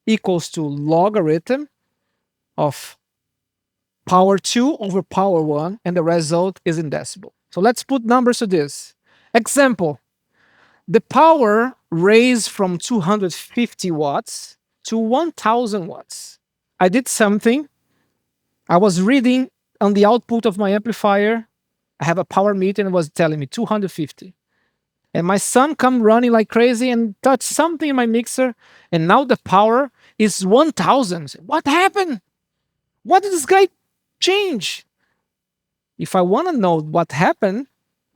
equals to logarithm of power 2 over power 1, and the result is in decibel. So let's put numbers to this. Example, the power raised from 250 watts to 1,000 watts. I did something. I was reading on the output of my amplifier. I have a power meter and it was telling me 250. And my son come running like crazy and touched something in my mixer, and now the power is 1,000. What happened? What did this guy change? If I want to know what happened,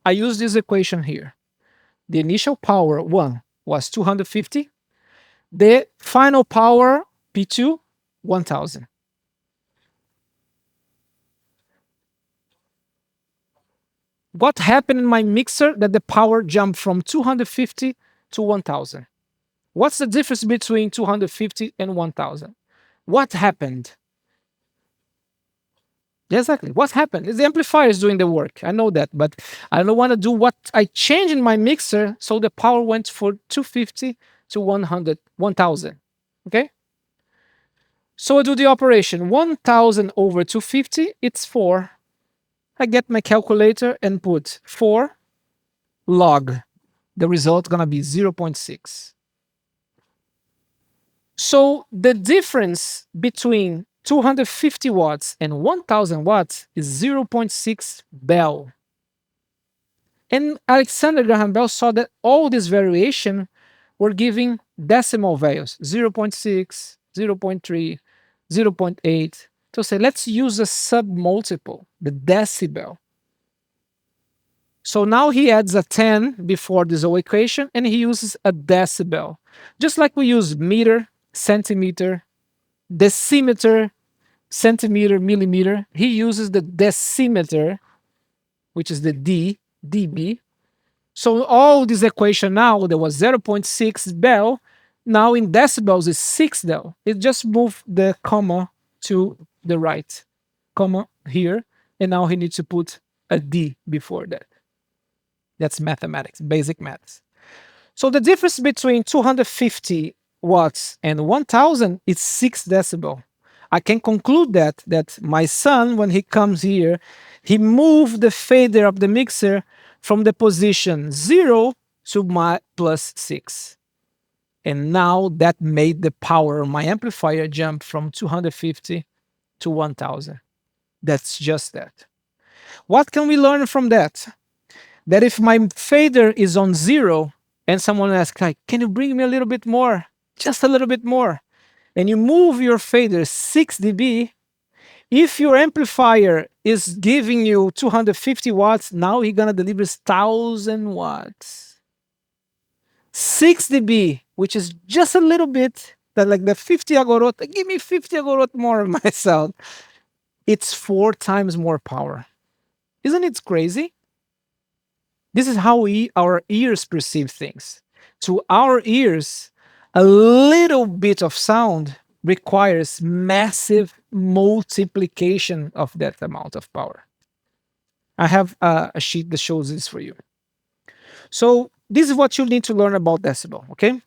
I use this equation here. The initial power 1 was 250. The final power P2, 1,000. What happened in my mixer that the power jumped from 250 to 1,000? What's the difference between 250 and 1,000? What happened? Exactly. What happened? The amplifier is doing the work. I know that, but I don't want to do what I changed in my mixer, so the power went from 250 to 1,000. Okay? So I do the operation. 1,000 over 250, it's 4. I get my calculator and put 4 log. The result gonna be 0.6. So the difference between 250 watts and 1,000 watts is 0.6 Bell. And Alexander Graham Bell saw that all this variation were giving decimal values, 0.6, 0.3, 0.8. So say, let's use a submultiple, the decibel. So now he adds a 10 before this whole equation, and he uses a decibel. Just like we use meter, centimeter, decimeter, centimeter, millimeter, he uses the decimeter, which is the dB. So all this equation now, there was 0.6 Bell, now in decibels is 6 Bell. It just moved the comma to the right, comma here, and now he needs to put a D before that. That's mathematics, basic maths. So the difference between 250 watts and 1,000 is 6 decibel. I can conclude that my son, when he comes here, he moved the fader of the mixer from the position 0 to my plus 6. And now that made the power of my amplifier jump from 250 to 1,000. That's just that. What can we learn from that? That if my fader is on 0 and someone asks, like, can you bring me a little bit more? Just a little bit more. And you move your fader 6 dB, if your amplifier is giving you 250 watts, now he's gonna deliver 1,000 watts. 6 dB, which is just a little bit, that like the 50 agorot, give me 50 agorot more of my sound. It's 4 times more power. Isn't it crazy? This is how our ears perceive things. To our ears, a little bit of sound requires massive multiplication of that amount of power. I have a sheet that shows this for you. So this is what you need to learn about decibel, okay?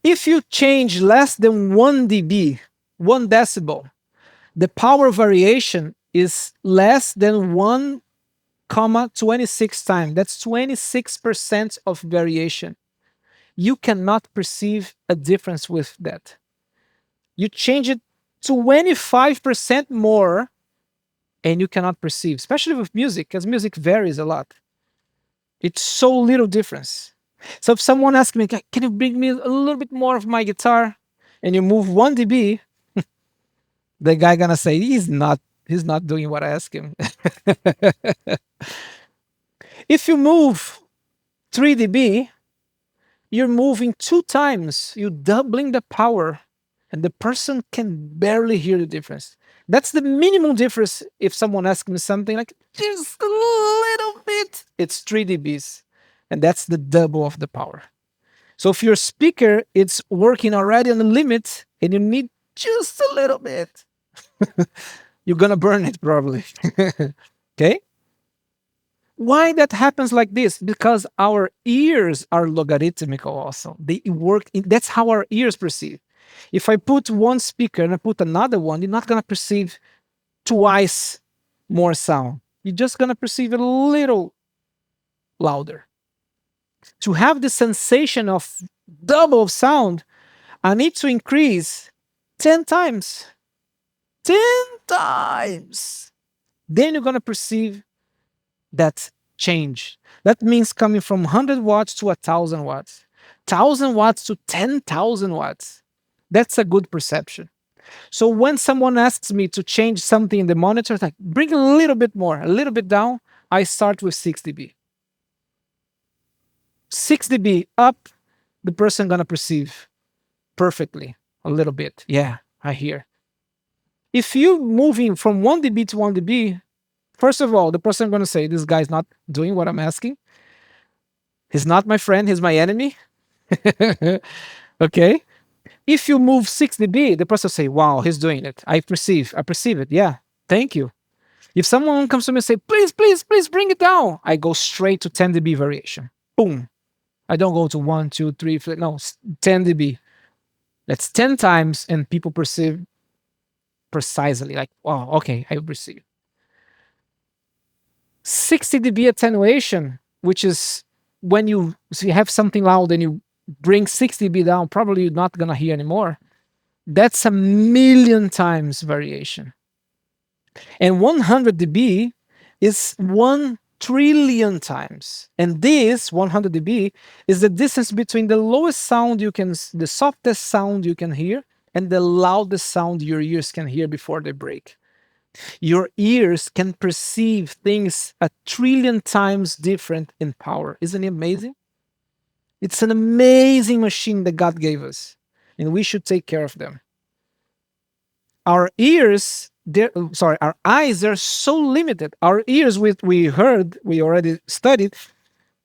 If you change less than 1 dB, 1 decibel, the power variation is less than 1 comma 26 times. That's 26% of variation. You cannot perceive a difference with that. You change it 25% more and you cannot perceive, especially with music, because music varies a lot. It's so little difference. So if someone asks me, can you bring me a little bit more of my guitar? And you move 1 dB, the guy gonna say, he's not doing what I ask him. If you move 3 dB, you're moving 2 times, you're doubling the power, and the person can barely hear the difference. That's the minimum difference. If someone asks me something like just a little bit, it's 3 dBs, and that's the double of the power. So if your speaker it's working already on the limit and you need just a little bit, you're gonna burn it probably. Okay? Why that happens like this? Because our ears are logarithmical also. They work that's how our ears perceive. If I put one speaker and I put another one, you're not gonna perceive twice more sound. You're just gonna perceive a little louder. To have the sensation of double of sound, I need to increase 10 times. 10 times. Then you're gonna perceive that change. That means coming from 100 watts to 1,000 watts, 1,000 watts to 10,000 watts. That's a good perception. So when someone asks me to change something in the monitor, it's like bring a little bit more, a little bit down, I start with 6 dB. 6 dB up, the person gonna perceive perfectly a little bit. Yeah, I hear. If you moving from 1 dB to 1 dB, first of all, the person going to say, this guy's not doing what I'm asking. He's not my friend, he's my enemy. Okay? If you move 6 dB, the person will say, wow, he's doing it. I perceive it. Yeah, thank you. If someone comes to me and say, please, please, please bring it down, I go straight to 10 dB variation. Boom. I don't go to 1, 2, 3, 4, no, 10 dB. That's 10 times and people perceive precisely like, wow, okay, I perceive. 60 dB attenuation, which is when you have something loud and you bring 60 dB down, probably you're not going to hear anymore. That's 1,000,000 times variation. And 100 dB is 1 trillion times. And this 100 dB is the distance between the lowest sound the softest sound you can hear, and the loudest sound your ears can hear before they break. Your ears can perceive things 1 trillion times different in power. Isn't it amazing? It's an amazing machine that God gave us, and we should take care of them. Our ears, our eyes are so limited. Our ears, we already studied,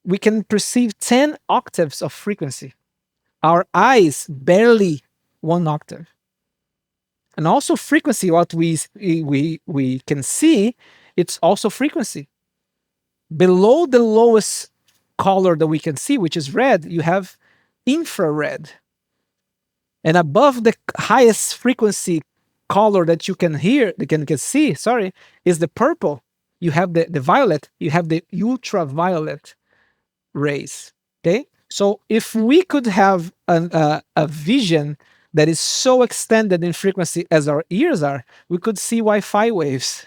we can perceive 10 octaves of frequency. Our eyes, barely 1 octave. And also frequency, what we can see, it's also frequency. Below the lowest color that we can see, which is red, you have infrared. And above the highest frequency color that you can hear, can see, is the purple. You have the violet, you have the ultraviolet rays. Okay? So if we could have a vision that is so extended in frequency as our ears are, we could see Wi-Fi waves.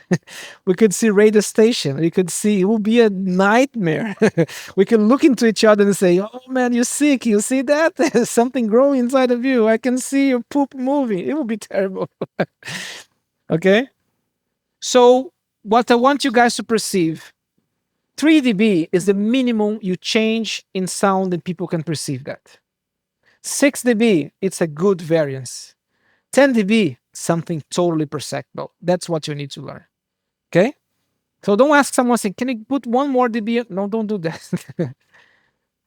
We could see radio station. We could see, it would be a nightmare. We could look into each other and say, oh man, you're sick. You see that? There's something growing inside of you. I can see your poop moving. It would be terrible. Okay? So what I want you guys to perceive, 3 dB is the minimum you change in sound and people can perceive that. 6 dB, it's a good variance. 10 dB, something totally perceptible. That's what you need to learn. Okay? So don't ask someone saying, can you put 1 more dB? No, don't do that.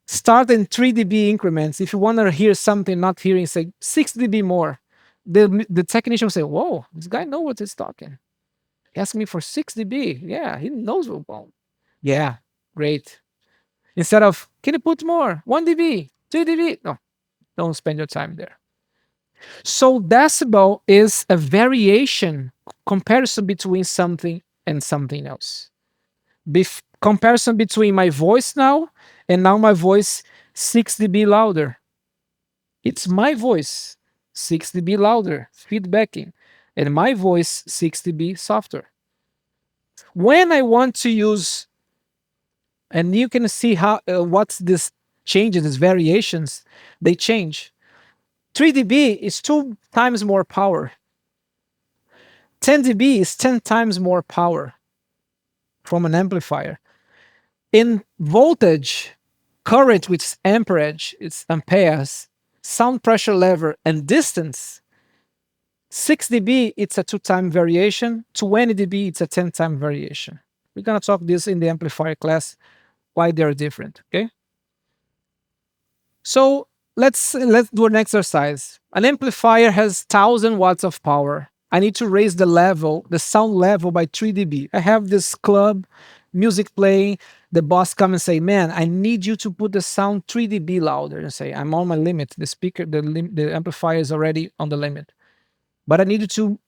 Start in 3 dB increments. If you want to hear something not hearing, say 6 dB more. The technician will say, whoa, this guy knows what he's talking. He asked me for 6 dB. Yeah, he knows. Well, yeah, great. Instead of, can you put more? 1 dB, 2 dB? No, don't spend your time there. So decibel is a variation, comparison between something and something else. Comparison between my voice now and now my voice 6 dB louder. It's my voice 6 dB louder, feedbacking, and my voice 6 dB softer. When I want to use, and you can see how what's this changes, these variations, they change. 3 dB is 2 times more power. 10 dB is 10 times more power from an amplifier. In voltage, current, which is amperage, it's amperes, sound pressure level, and distance, 6 dB, it's a 2-time variation. 20 dB, it's a 10-time variation. We're going to talk this in the amplifier class, why they're different, okay? So let's do an exercise. An amplifier has 1,000 watts of power. I need to raise the level, the sound level by 3 dB. I have this club, music playing. The boss come and say, man, I need you to put the sound 3 dB louder. And say, I'm on my limit. The speaker, the amplifier is already on the limit. But I need you to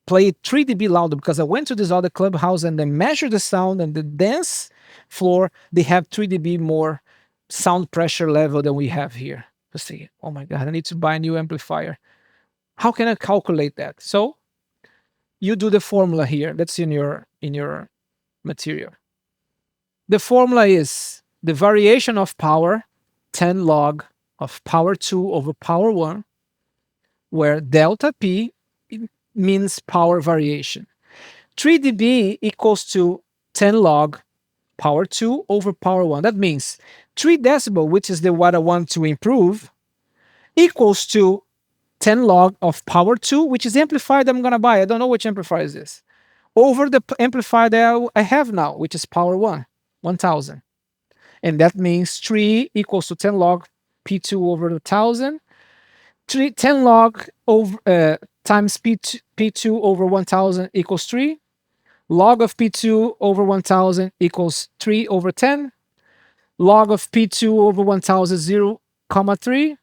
play it 3 dB louder because I went to this other clubhouse and they measured the sound, and the dance floor, they have 3 dB more sound pressure level than we have here. You see, oh my God, I need to buy a new amplifier. How can I calculate that? So you do the formula here. That's in your material. The formula is the variation of power, 10 log of power 2 over power 1, where delta P means power variation. 3 dB equals to 10 log power 2 over power 1. That means 3 decibel, which is the what I want to improve, equals to 10 log of power 2, which is the amplifier that I'm going to buy. I don't know which amplifier is this. Over the amplifier that I have now, which is power 1, 1000. And that means 3 equals to 10 log P2 over 1000. 10 log over times P2 over 1000 equals 3. Log of P2 over 1000 equals 3 over 10. Log of P2 over 1000 0, 3.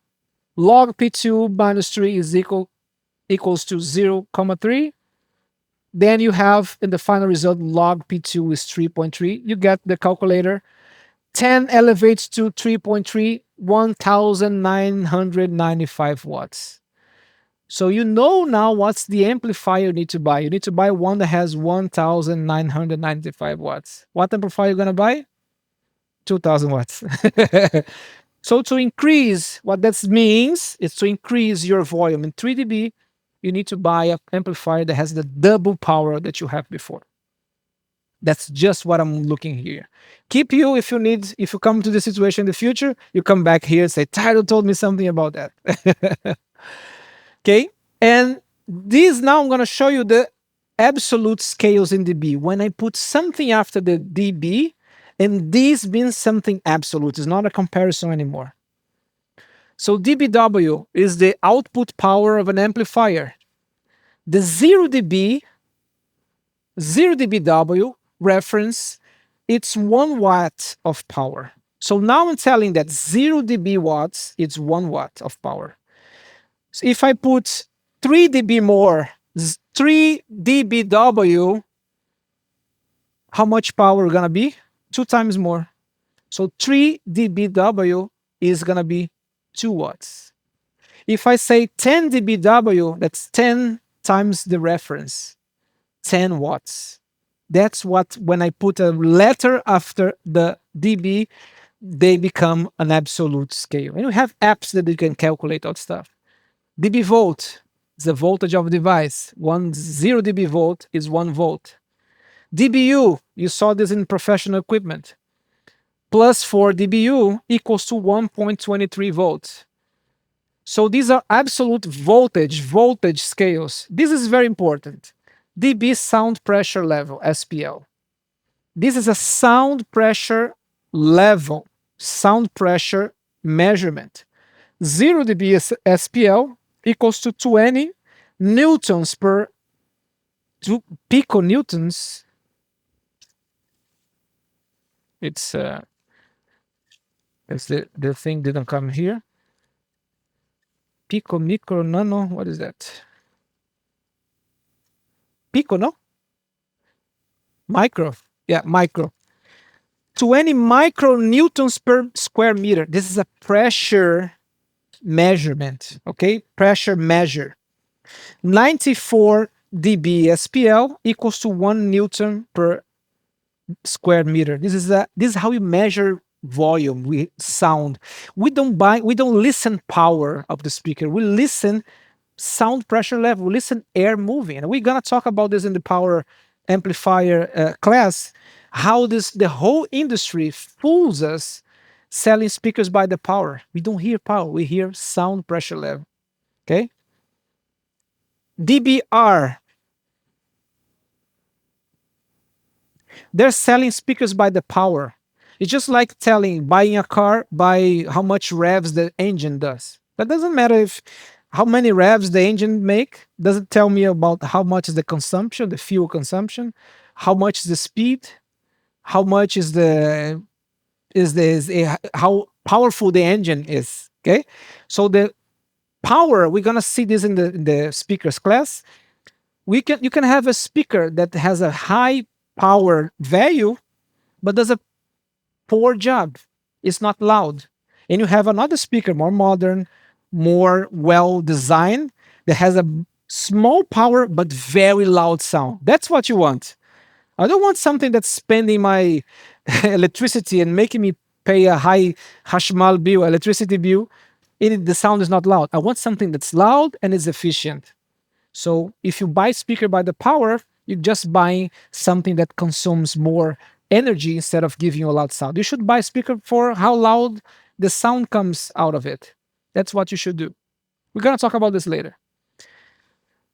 Log P2 minus 3 is equals to 0, 3. Then you have in the final result log P2 is 3.3. You get the calculator. 10 elevates to 3.3, 1995 watts. So you know now what's the amplifier you need to buy. You need to buy one that has 1995 watts. What amplifier are you going to buy? 2000 watts. So to increase, what that means is to increase your volume in 3 dB, you need to buy an amplifier that has the double power that you have before. That's just what I'm looking here. Keep you, if you come to the situation in the future, you come back here and say, Tairo told me something about that. Okay, and this now I'm going to show you the absolute scales in dB. When I put something after the dB, and this means something absolute, it's not a comparison anymore. So dBW is the output power of an amplifier. The 0 dBW reference, it's 1 watt of power. So now I'm telling that 0 dB watts, it's 1 watt of power. So if I put 3 dB more, 3 dBW, how much power gonna be? 2 times more. So 3 dBW is gonna be 2 watts. If I say 10 dBW, that's 10 times the reference, 10 watts. That's what, when I put a letter after the dB, they become an absolute scale. And we have apps that you can calculate all stuff. dB volt is the voltage of a device. 0 dB volt is 1 volt. dBu, you saw this in professional equipment, plus 4 dBu equals to 1.23 volts. So these are absolute voltage scales. This is very important. dB sound pressure level, SPL. This is a sound pressure level, sound pressure measurement. 0 dB SPL equals to 20 newtons per 2 piconewtons. It's the thing didn't come here. Pico, micro, nano. What is that? Pico, no? Micro. Yeah, micro. 20 micronewtons per square meter. This is a pressure measurement. Okay, pressure measure. 94 dB SPL equals to 1 newton per square meter. This is how you measure volume, sound. We don't listen power of the speaker. We listen sound pressure level, we listen air moving. And we're gonna talk about this in the power amplifier class, how the whole industry fools us selling speakers by the power. We don't hear power, we hear sound pressure level. Okay? dBr. They're selling speakers by the power. It's just like buying a car by how much revs the engine does. That doesn't matter if how many revs the engine make. Doesn't tell me about how much is the consumption, the fuel consumption, how much is the speed, how much is how powerful the engine is. Okay, so the power, we're gonna see this in the speakers class. You can have a speaker that has a high power value, but does a poor job. It's not loud. And you have another speaker, more modern, more well designed, that has a small power but very loud sound. That's what you want. I don't want something that's spending my electricity and making me pay a high hashmal bill, electricity bill. The sound is not loud. I want something that's loud and is efficient. So if you buy speaker by the power, you're just buying something that consumes more energy instead of giving you a loud sound. You should buy speaker for how loud the sound comes out of it. That's what you should do. We're going to talk about this later.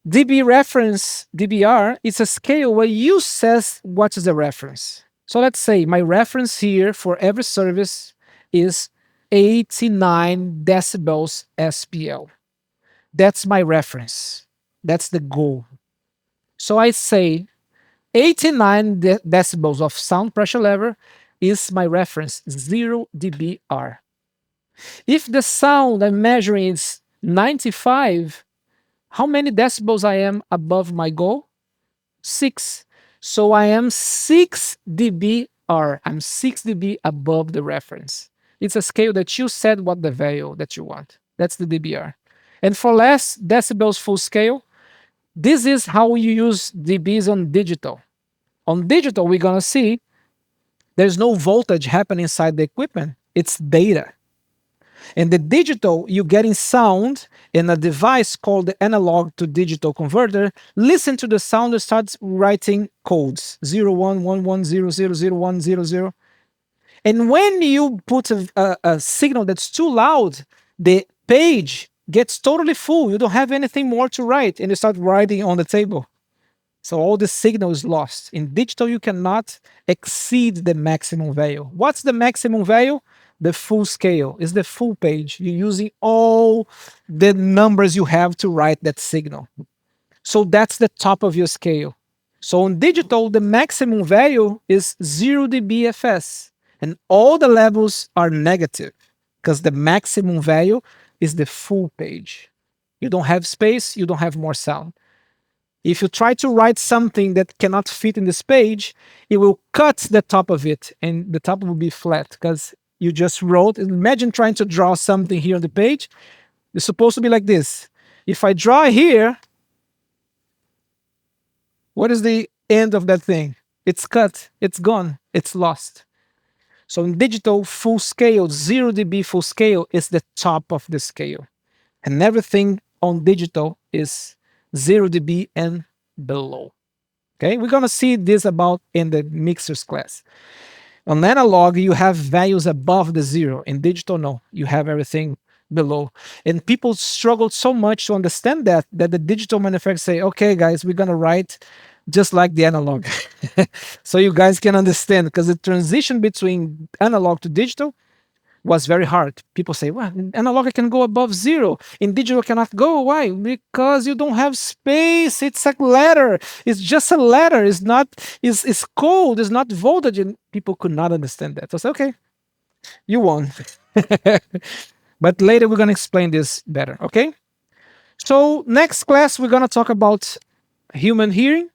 dB reference, dBr, is a scale where you says what is the reference. So let's say my reference here for every service is 89 decibels SPL. That's my reference. That's the goal. So I say 89 decibels of sound pressure level is my reference, 0 dBr. If the sound I'm measuring is 95, how many decibels I am above my goal? 6. So I am 6 dBr. I'm 6 dB above the reference. It's a scale that you set what the value that you want. That's the dBr. And for less decibels full scale, this is how you use dBs on digital. On digital, we're gonna see there's no voltage happening inside the equipment. It's data. And the digital, you're getting sound in a device called the analog to digital converter. Listen to the sound and starts writing codes 0111000100. And when you put a signal that's too loud, the page gets totally full. You don't have anything more to write, and you start writing on the table. So all the signal is lost. In digital, you cannot exceed the maximum value. What's the maximum value? The full scale is the full page. You're using all the numbers you have to write that signal. So that's the top of your scale. So in digital, the maximum value is 0 dBFS, and all the levels are negative because the maximum value is the full page. You don't have space, you don't have more sound. If you try to write something that cannot fit in this page, it will cut the top of it, and the top will be flat because you just wrote. Imagine trying to draw something here on the page. It's supposed to be like this. If I draw here, what is the end of that thing? It's cut, it's gone, it's lost. So in digital, full scale, 0 dB full scale is the top of the scale. And everything on digital is 0 dB and below. Okay, we're gonna see this about in the mixers class. On analog, you have values above the 0. In digital, no, you have everything below. And people struggled so much to understand that the digital manufacturers say, okay, guys, we're gonna write just like the analog. So you guys can understand, because the transition between analog to digital was very hard. People say, well, in analog I can go above zero. In digital cannot go. Why? Because you don't have space. It's a ladder. It's just a ladder. It's not, it's cold. It's not voltage. And people could not understand that. So I said, okay, you won. But later we're going to explain this better. Okay. So next class, we're going to talk about human hearing.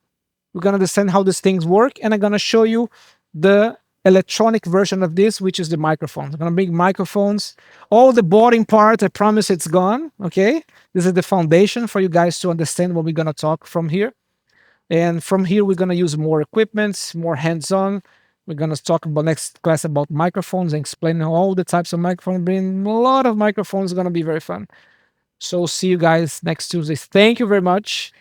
We're going to understand how these things work. And I'm going to show you the electronic version of this, which is the microphones. I'm going to bring microphones. All the boring part, I promise it's gone. Okay. This is the foundation for you guys to understand what we're going to talk from here. And from here, we're going to use more equipment, more hands-on. We're going to talk about next class about microphones and explain all the types of microphones. Bring a lot of microphones. It's going to be very fun. So see you guys next Tuesday. Thank you very much.